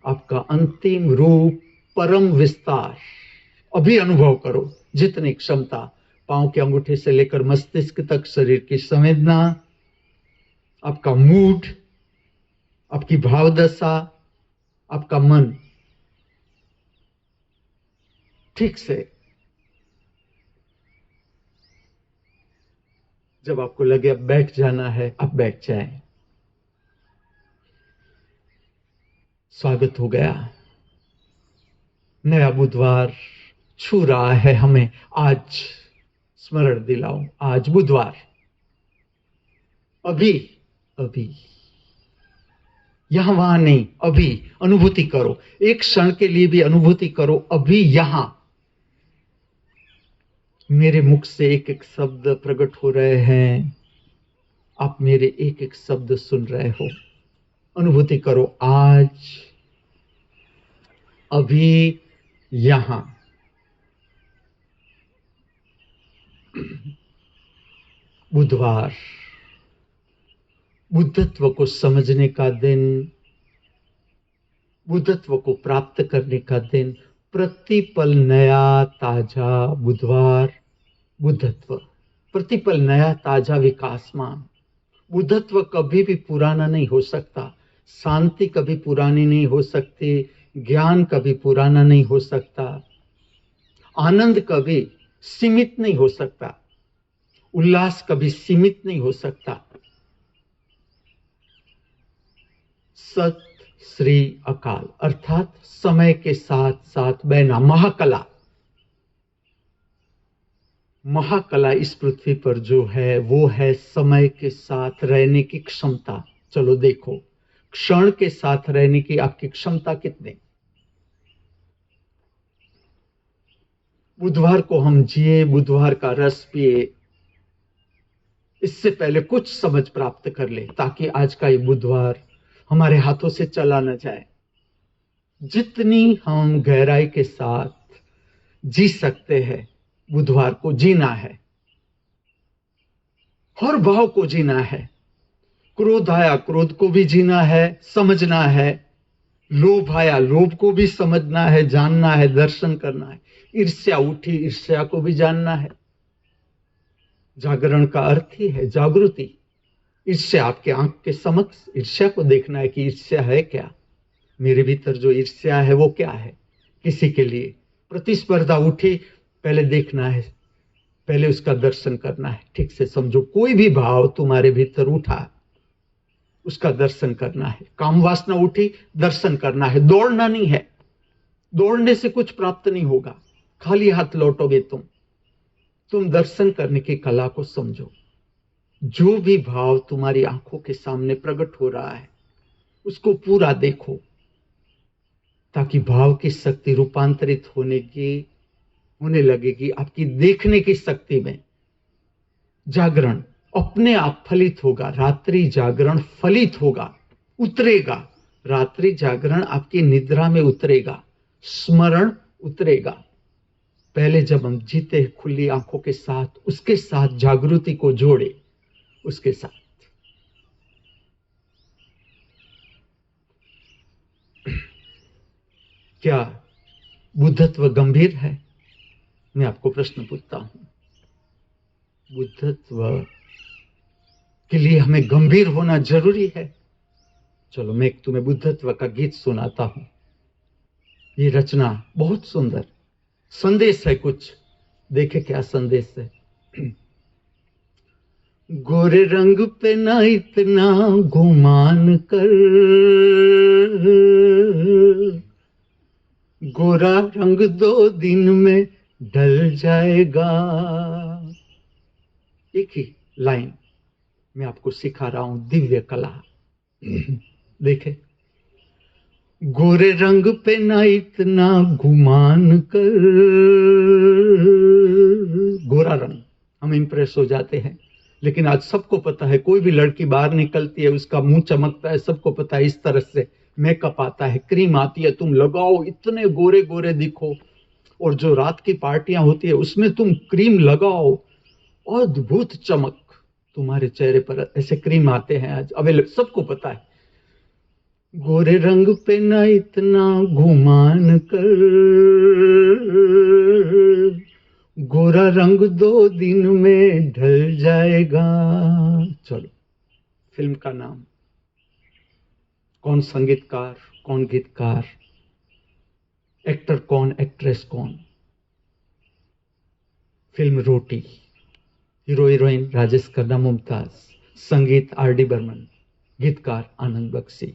आपका अंतिम रूप परम विस्तार अभी अनुभव करो। जितनी क्षमता, पांव के अंगूठे से लेकर मस्तिष्क तक शरीर की संवेदना, आपका मूड, आपकी भावदशा, आपका मन, ठीक से। जब आपको लगे अब बैठ जाना है, अब बैठ जाएं। स्वागत हो गया। नया बुधवार छू रहा है हमें। आज स्मरण दिलाओ, आज बुधवार। अभी अभी, यहां वहां नहीं, अभी अनुभूति करो। एक क्षण के लिए भी अनुभूति करो। अभी यहां मेरे मुख से एक एक शब्द प्रकट हो रहे हैं, आप मेरे एक एक शब्द सुन रहे हो। अनुभूति करो आज, अभी, यहां। बुधवार बुद्धत्व को समझने का दिन, बुद्धत्व को प्राप्त करने का दिन, प्रतिपल नया ताजा बुधवार, बुद्धत्व प्रतिपल नया ताजा विकासमान। बुद्धत्व कभी भी पुराना नहीं हो सकता, शांति कभी पुरानी नहीं हो सकती, ज्ञान कभी पुराना नहीं हो सकता, आनंद कभी सीमित नहीं हो सकता, उल्लास कभी सीमित नहीं हो सकता। सत श्री अकाल अर्थात समय के साथ साथ बहना, महाकला। महाकला इस पृथ्वी पर जो है वो है समय के साथ रहने की क्षमता। चलो देखो, क्षण के साथ रहने की आपकी क्षमता कितनी। बुधवार को हम जिए, बुधवार का रस पिए, इससे पहले कुछ समझ प्राप्त कर ले ताकि आज का ये बुधवार हमारे हाथों से चला न जाए। जितनी हम गहराई के साथ जी सकते हैं, बुधवार को जीना है, हर भाव को जीना है। क्रोध आया, क्रोध को भी जीना है, समझना है। लोभ आया, लोभ को भी समझना है, जानना है, दर्शन करना है। ईर्ष्या उठी, ईर्ष्या को भी जानना है। जागरण का अर्थ ही है जागृति। ईर्ष्या आपके आंख के समक्ष, ईर्ष्या को देखना है कि ईर्ष्या है क्या, मेरे भीतर जो ईर्ष्या है वो क्या है। किसी के लिए प्रतिस्पर्धा उठी, पहले देखना है, पहले उसका दर्शन करना है। ठीक से समझो, कोई भी भाव तुम्हारे भीतर उठा, उसका दर्शन करना है। काम वासना उठी, दर्शन करना है। दौड़ना नहीं है, दौड़ने से कुछ प्राप्त नहीं होगा, खाली हाथ लौटोगे तुम दर्शन करने की कला को समझो। जो भी भाव तुम्हारी आंखों के सामने प्रकट हो रहा है उसको पूरा देखो, ताकि भाव की शक्ति रूपांतरित होने लगेगी आपकी देखने की शक्ति में। जागरण अपने आप फलित होगा, रात्रि जागरण फलित होगा, उतरेगा। रात्रि जागरण आपकी निद्रा में उतरेगा, स्मरण उतरेगा। पहले जब हम जीते हैं खुली आंखों के साथ, उसके साथ जागृति को जोड़े, उसके साथ। क्या बुद्धत्व गंभीर है? मैं आपको प्रश्न पूछता हूं। बुद्धत्व के लिए हमें गंभीर होना जरूरी है? चलो मैं एक तुम्हें बुद्धत्व का गीत सुनाता हूं। ये रचना बहुत सुंदर, संदेश है कुछ, देखे क्या संदेश है। गोरे रंग पे ना इतना गुमान कर, गोरा रंग 2 दिन में ढल जाएगा। एक ही लाइन मैं आपको सिखा रहा हूं, दिव्य कला। देखे, गोरे रंग पे ना इतना गुमान कर। गोरा रंग, हम इंप्रेस हो जाते हैं, लेकिन आज सबको पता है, कोई भी लड़की बाहर निकलती है उसका मुंह चमकता है, सबको पता है। इस तरह से मेकअप आता है, क्रीम आती है, तुम लगाओ, इतने गोरे गोरे दिखो। और जो रात की पार्टियां होती है उसमें तुम क्रीम लगाओ, अद्भुत चमक तुम्हारे चेहरे पर। ऐसे क्रीम आते हैं आज अवेलेबल, सबको पता है। गोरे रंग पे ना इतना गुमान कर, गोरा रंग 2 दिन में ढल जाएगा। चलो, फिल्म का नाम, कौन संगीतकार, कौन गीतकार, एक्टर कौन, एक्ट्रेस कौन। Film Roti, hero heroine Rajesh Khanna Mumtaz, संगीत आर.डी. बर्मन, गीतकार Anand Bakshi.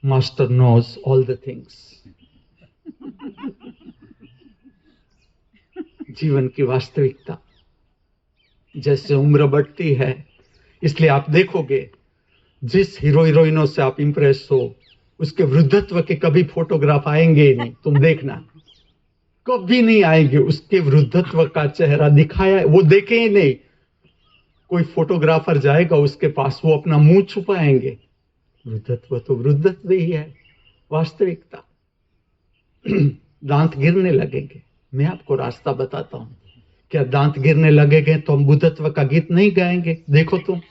Master knows all the things. जीवन की वास्तविकता। जैसे उम्र बढ़ती है, इसलिए आप देखोगे जिस हीरो हीरोइनों से आप इंप्रेस हो, उसके वृद्धत्व के कभी फोटोग्राफ आएंगे ही नहीं। तुम देखना, कभी नहीं आएंगे। उसके वृद्धत्व का चेहरा दिखाया, वो देखे ही नहीं। कोई फोटोग्राफर जाएगा उसके पास, वो अपना मुंह छुपाएंगे। वृद्धत्व तो वृद्धत्व ही है, वास्तविकता। दांत गिरने लगेंगे। मैं आपको रास्ता बताता हूं, क्या दांत गिरने लगेंगे तो हम बुद्धत्व का गीत नहीं गाएंगे? देखो तुम,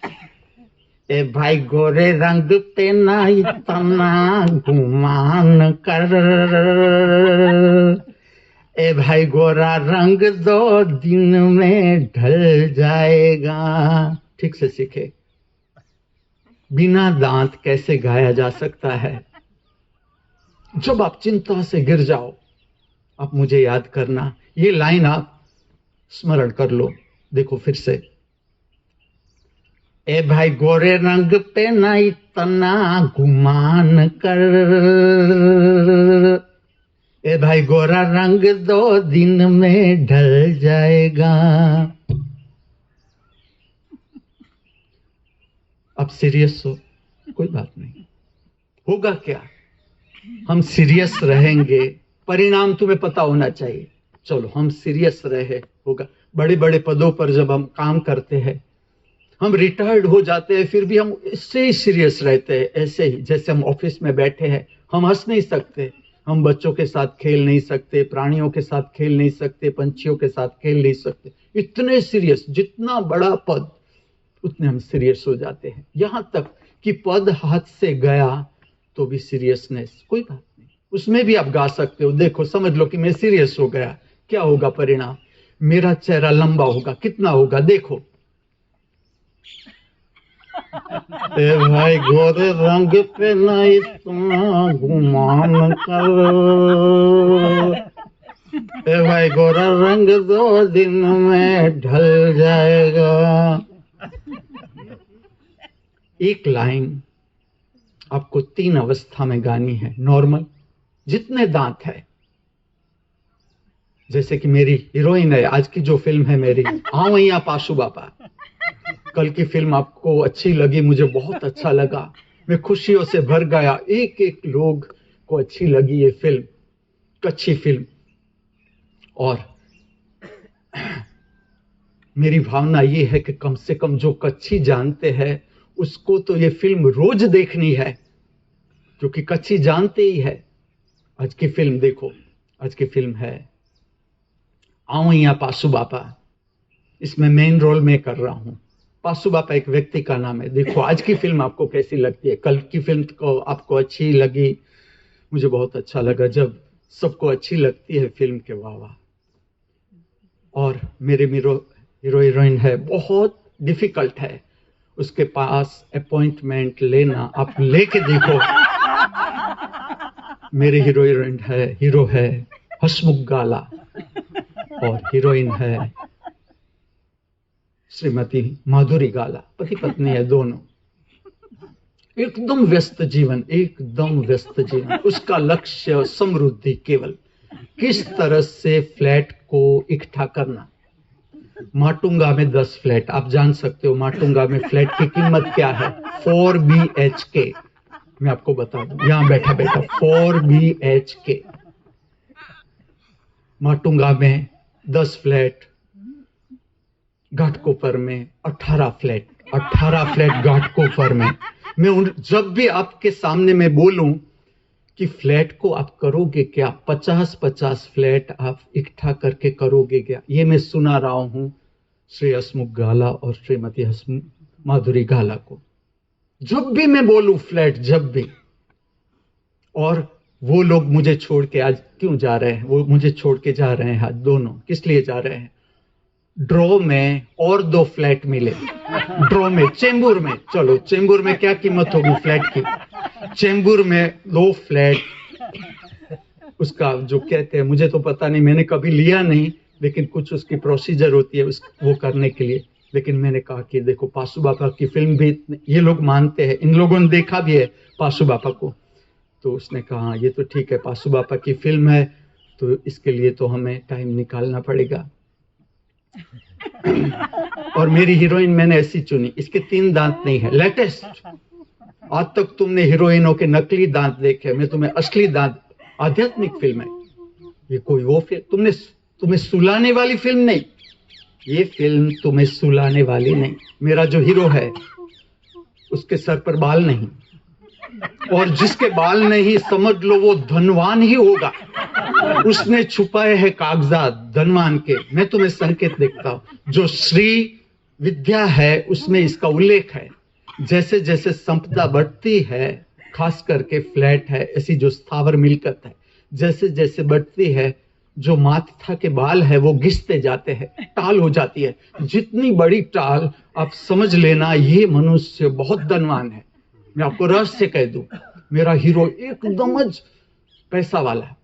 ए भाई गोरे रंग पे ना इतना गुमान कर, ए भाई गोरा रंग 2 दिन में ढल जाएगा। ठीक से सीखे, बिना दांत कैसे गाया जा सकता है? जब आप चिंता से गिर जाओ, आप मुझे याद करना, ये लाइन आप स्मरण कर लो। देखो फिर से, ए भाई गोरे रंग पे ना इतना गुमान कर, ए भाई गोरा रंग 2 दिन में ढल जाएगा। अब सीरियस हो, कोई बात नहीं, होगा क्या? हम सीरियस रहेंगे, परिणाम तुम्हें पता होना चाहिए। चलो हम सीरियस रहे, होगा। बड़े बड़े पदों पर जब हम काम करते हैं, हम रिटायर्ड हो जाते हैं, फिर भी हम इससे ही सीरियस रहते हैं, ऐसे ही जैसे हम ऑफिस में बैठे हैं। हम हंस नहीं सकते, हम बच्चों के साथ खेल नहीं सकते, प्राणियों के साथ खेल नहीं सकते, पंछियों के साथ खेल नहीं सकते। इतने सीरियस, जितना बड़ा पद उतने हम सीरियस हो जाते हैं। यहां तक कि पद हाथ से गया तो भी सीरियसनेस, कोई बात नहीं, उसमें भी आप गा सकते हो। देखो समझ लो कि मैं सीरियस हो गया, क्या होगा परिणाम? मेरा चेहरा लंबा होगा, कितना होगा देखो। ए भाई गोरे रंग पे ना इतना गुमान कर, ए भाई गोरा रंग 2 दिन में ढल जाएगा। एक लाइन आपको 3 अवस्था में गानी है, नॉर्मल, जितने दांत है। जैसे कि मेरी हीरोइन है, आज की जो फिल्म है मेरी, आओ यहाँ पाशु बापा, कल की फिल्म आपको अच्छी लगी, मुझे बहुत अच्छा लगा, मैं खुशियों से भर गया। एक एक लोग को अच्छी लगी ये फिल्म, अच्छी फिल्म। और मेरी भावना ये है कि कम से कम जो कच्छी जानते हैं उसको तो ये फिल्म रोज देखनी है, क्योंकि कच्छी जानते ही है। आज की फिल्म देखो, आज की फिल्म है आओ यहाँ पाशु बापा, इसमें मेन रोल में कर रहा हूं। पाशु बापा एक व्यक्ति का नाम है। देखो आज की फिल्म आपको कैसी लगती है? कल की फिल्म को आपको अच्छी लगी, मुझे बहुत अच्छा लगा। जब सबको अच्छी लगती है फिल्म के, वाह वाह। और मेरे हीरो हीरोइन है, बहुत डिफिकल्ट है उसके पास अपॉइंटमेंट लेना, आप लेके देखो। मेरे हीरोइन है, हीरो है हसमुख गाला और हीरोइन है श्रीमती माधुरी गाला, पति पत्नी है दोनों। एकदम व्यस्त जीवन, एकदम व्यस्त जीवन। उसका लक्ष्य समृद्धि केवल, किस तरह से फ्लैट को इकट्ठा करना। माटुंगा में 10 फ्लैट, आप जान सकते हो माटुंगा में फ्लैट की कीमत क्या है, 4 BHK। मैं आपको बता दूं, यहां बैठा बैठा 4 BHK। माटुंगा में 10 फ्लैट, घाटकोपर में 18 फ्लैट, 18 फ्लैट घाटकोपर में। मैं जब भी आपके सामने मैं बोलूं कि फ्लैट को आप करोगे क्या, 50-50 फ्लैट आप इकट्ठा करके करोगे क्या, ये मैं सुना रहा हूं श्री हसमुख गाला और श्रीमती माधुरी गाला को। जब भी मैं बोलूं फ्लैट, जब भी। और वो लोग मुझे छोड़ के आज क्यों जा रहे हैं? वो मुझे छोड़ के जा रहे हैं आज, दोनों किस लिए जा रहे हैं? ड्रॉ में और 2 फ्लैट मिले, ड्रॉ में, चेंबूर में। चलो चेंबूर में क्या कीमत होगी फ्लैट की? चेंबूर में 2 फ्लैट, उसका जो कहते हैं, मुझे तो पता नहीं, मैंने कभी लिया नहीं, लेकिन कुछ उसकी प्रोसीजर होती है वो करने के लिए। लेकिन मैंने कहा कि देखो पाशु बापा की फिल्म भी ये लोग मानते हैं, इन लोगों ने देखा भी है पाशु बापा को। तो उसने कहा ये तो ठीक है, पाशु बापा की फिल्म है तो इसके लिए तो हमें टाइम निकालना पड़ेगा। और मेरी हीरोइन मैंने ऐसी चुनी, इसके 3 दांत नहीं है, लेटेस्ट। आज तक तुमने हीरोइनों के नकली दांत देखे, मैं तुम्हें असली दांत, आध्यात्मिक फिल्म है ये। कोई वो फिल्म तुम्हें सुलाने वाली फिल्म नहीं, ये फिल्म तुम्हें सुलाने वाली नहीं। मेरा जो हीरो है उसके सर पर बाल नहीं, और जिसके बाल नहीं, समझ लो वो धनवान ही होगा। उसने छुपाए हैं कागजात धनवान के। मैं तुम्हें संकेत देखता हूं, जो श्री विद्या है उसमें इसका उल्लेख है। जैसे जैसे संपदा बढ़ती है, खास करके फ्लैट है, ऐसी जो स्थावर मिलकत है, जैसे जैसे बढ़ती है, जो माथा के बाल है वो घिसते जाते हैं, टाल हो जाती है। जितनी बड़ी टाल, आप समझ लेना ये मनुष्य बहुत धनवान है। मैं आपको रहस्य कह दूं, मेरा हीरो एकदम पैसा वाला है।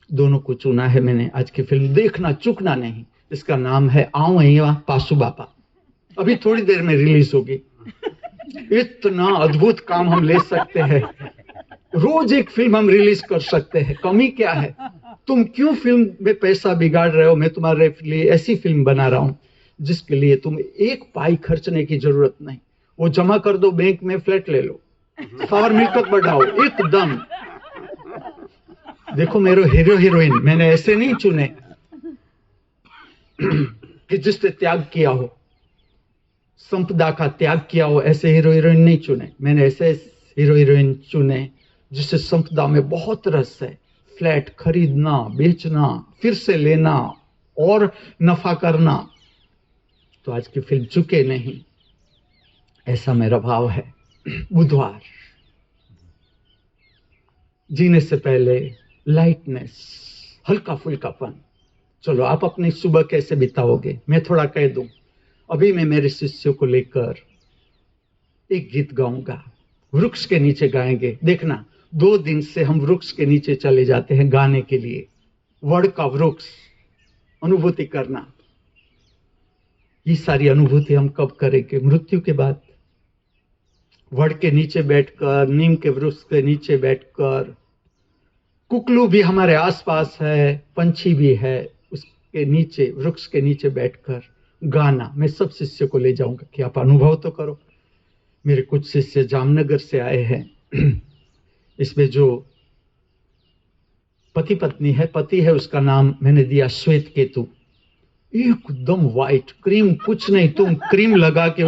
दोनों को चुना है मैंने। आज की फिल्म देखना, चूकना नहीं। इसका नाम है आओ अहिया पासु बापा। अभी थोड़ी देर में रिलीज होगी। इतना अद्भुत काम हम ले सकते हैं, रोज एक फिल्म हम रिलीज कर सकते हैं। कमी क्या है? तुम क्यों फिल्म में पैसा बिगाड़ रहे हो? मैं तुम्हारे लिए ऐसी फिल्म बना रहा हूं जिसके लिए तुम एक पाई खर्चने की जरूरत नहीं। वो जमा कर दो बैंक में, फ्लैट ले लो, और मिलकत बढ़ाओ एकदम। देखो मेरे हीरो हीरोइन मैंने ऐसे नहीं चुने कि जिसने त्याग किया हो, संपदा का त्याग किया हो, ऐसे हीरो हीरोइन नहीं चुने। मैंने ऐसे हीरो हीरोइन चुने जिससे संपदा में बहुत रस है। फ्लैट खरीदना, बेचना, फिर से लेना और नफा करना। तो आज की फिल्म चुके नहीं, ऐसा मेरा भाव है। बुधवार, जीने से पहले लाइटनेस, हल्का फुल्कापन। चलो आप अपनी सुबह कैसे बिताओगे? मैं थोड़ा कह दूं। अभी मैं मेरे शिष्यों को लेकर एक गीत गाऊंगा, वृक्ष के नीचे गाएंगे। देखना, 2 दिन से हम वृक्ष के नीचे चले जाते हैं गाने के लिए। वड़ का वृक्ष, अनुभूति करना। ये सारी अनुभूति हम कब करेंगे? मृत्यु के बाद। वड़ के नीचे बैठकर, नीम के वृक्ष के नीचे बैठकर, कुकलू भी हमारे आसपास है, पंछी भी है, उसके नीचे, वृक्ष के नीचे बैठकर गाना। मैं सब शिष्यों को ले जाऊंगा कि आप अनुभव तो करो। मेरे कुछ शिष्य जामनगर से आए हैं। इसमें जो पति पत्नी है, पति है, उसका नाम मैंने दिया श्वेत केतु। एकदम व्हाइट, क्रीम कुछ नहीं, तुम क्रीम लगा के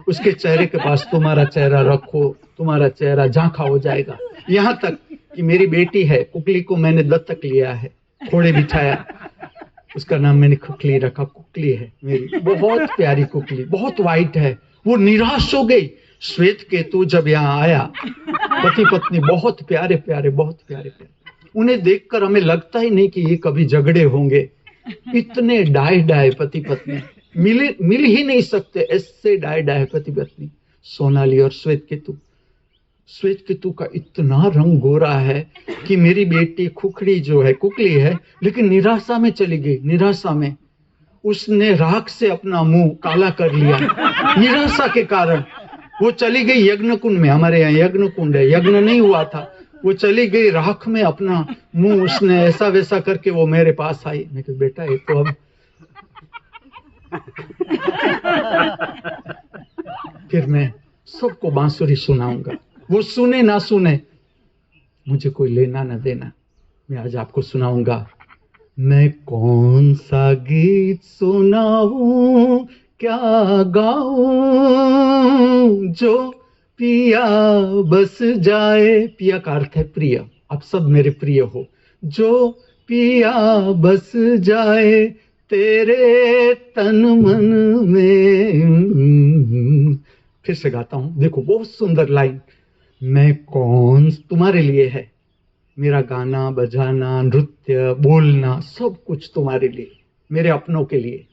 उसके चेहरे के पास तुम्हारा चेहरा रखो, तुम्हारा चेहरा झांखा हो जाएगा। यहां तक कि मेरी बेटी है, कुकली को मैंने दत्तक लिया है, घोड़े बिठाया, उसका नाम मैंने कुकली रखा। कुकली है मेरी, बहुत प्यारी कुकली, बहुत व्हाइट है। वो निराश हो गई। श्वेत केतु जब यहाँ आया, पति पत्नी बहुत प्यारे प्यारे, बहुत प्यारे प्यारे। उन्हें देखकर हमें लगता ही नहीं कि ये कभी झगड़े होंगे। इतने डाय डाय पति पत्नी, मिल ही नहीं सकते, ऐसे डाय डाय पति पत्नी, सोनाली और श्वेत केतु। श्वेत केतु का इतना रंग गोरा है कि मेरी बेटी खुखड़ी जो है, कुकली है, लेकिन निराशा में चली गई। निराशा में उसने राख से अपना मुंह काला कर लिया, निराशा के कारण। वो चली गई यज्ञ कुंड में, हमारे यहाँ यज्ञ कुंड है, यज्ञ नहीं हुआ था, वो चली गई राख में, अपना मुंह उसने ऐसा वैसा करके वो मेरे पास आई। मैं कहा बेटा ये तो अब फिर मैं सबको बांसुरी सुनाऊंगा, वो सुने ना सुने, मुझे कोई लेना ना देना। मैं आज आपको सुनाऊंगा। मैं कौन सा गीत सुनाऊं, क्या गाऊं, जो पिया बस जाए। पिया का अर्थ है प्रिय, आप सब मेरे प्रिय हो। जो पिया बस जाए तेरे तन मन में। फिर से गाता हूं, देखो बहुत सुंदर लाइन। मैं कौन, तुम्हारे लिए है मेरा गाना बजाना, नृत्य, बोलना, सब कुछ तुम्हारे लिए, मेरे अपनों के लिए।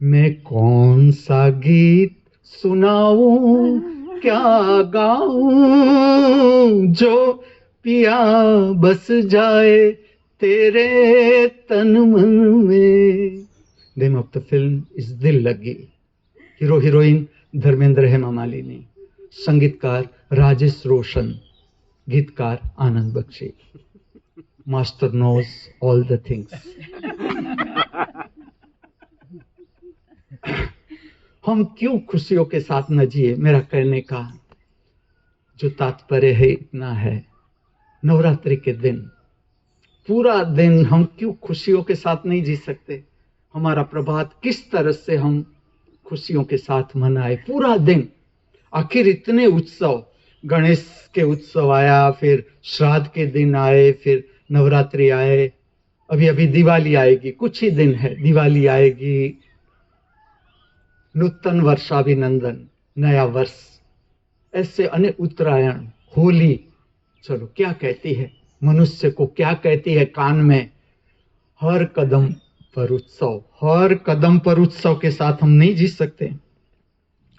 मैं कौन सा गीत सुनाऊं, क्या गाऊं, जो पिया बस जाए तेरे तन मन में। Name of the film is Dil Lagi. Hero heroine Dharmendra Hema Malini, संगीतकार राजेश रोशन, गीतकार Anand Bakshi. Master knows all the things. हम क्यों खुशियों के साथ न जिए? मेरा कहने का जो तात्पर्य है इतना है, नवरात्रि के दिन, पूरा दिन हम क्यों खुशियों के साथ नहीं जी सकते? हमारा प्रभात किस तरह से हम खुशियों के साथ मनाए पूरा दिन। आखिर इतने उत्सव, गणेश के उत्सव आया, फिर श्राद्ध के दिन आए, फिर नवरात्रि आए, अभी अभी दिवाली आएगी, कुछ ही दिन है दिवाली आएगी, नूतन वर्षाभिनंदन, नया वर्ष, ऐसे अनेक, उत्तरायण, होली, चलो क्या कहती है मनुष्य को, क्या कहती है कान में, हर कदम पर उत्सव, हर कदम पर उत्सव के साथ हम नहीं जी सकते।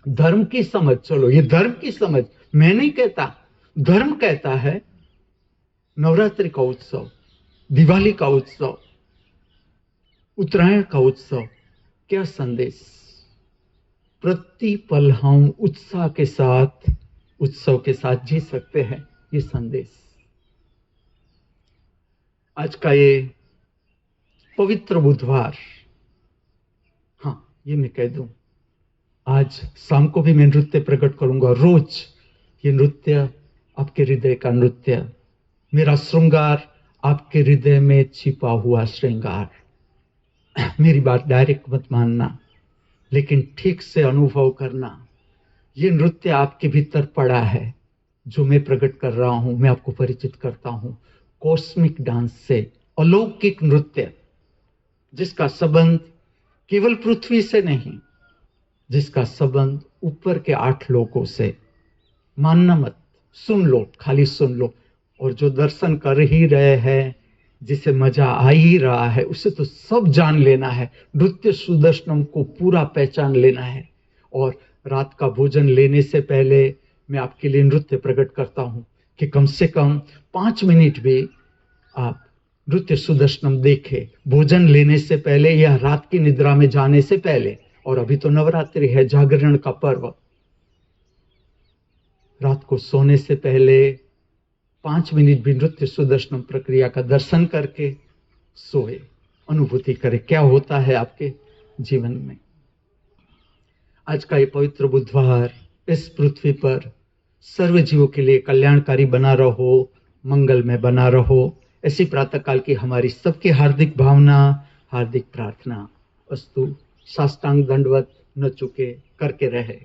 धर्म की समझ, चलो ये धर्म की समझ, मैं नहीं कहता, धर्म कहता है नवरात्रि का उत्सव, दिवाली का उत्सव, उत्तरायण का उत्सव, क्या संदेश, प्रति पल हम उत्साह के साथ, उत्सव के साथ जी सकते हैं, ये संदेश। आज का ये पवित्र बुधवार, हाँ ये मैं कह दूं, आज शाम को भी मैं नृत्य प्रकट करूंगा, रोज ये नृत्य आपके हृदय का नृत्य, मेरा श्रृंगार आपके हृदय में छिपा हुआ श्रृंगार। मेरी बात डायरेक्ट मत मानना, लेकिन ठीक से अनुभव करना, ये नृत्य आपके भीतर पड़ा है, जो मैं प्रकट कर रहा हूं, मैं आपको परिचित करता हूं कॉस्मिक डांस से, अलौकिक नृत्य जिसका संबंध केवल पृथ्वी से नहीं, जिसका संबंध ऊपर के 8 लोकों से। मानना मत, सुन लो, खाली सुन लो, और जो दर्शन कर ही रहे हैं, जिसे मजा आ ही रहा है, उसे तो सब जान लेना है, नृत्य सुदर्शनम को पूरा पहचान लेना है। और रात का भोजन लेने से पहले मैं आपके लिए नृत्य प्रकट करता हूं कि कम से कम 5 मिनट भी आप नृत्य सुदर्शनम देखें, भोजन लेने से पहले या रात की निद्रा में जाने से पहले। और अभी तो नवरात्रि है, जागरण का पर्व, रात को सोने से पहले 5 मिनट भी नृत्य सुदर्शनम प्रक्रिया का दर्शन करके सोए, अनुभूति करें क्या होता है आपके जीवन में। आज का ये पवित्र बुधवार इस पृथ्वी पर सर्व जीवों के लिए कल्याणकारी बना रहो, मंगल में बना रहो, ऐसी प्रातःकाल की हमारी सबकी हार्दिक भावना, हार्दिक प्रार्थना। अस्तु। साष्टांग दंडवत न चुके करके रहे।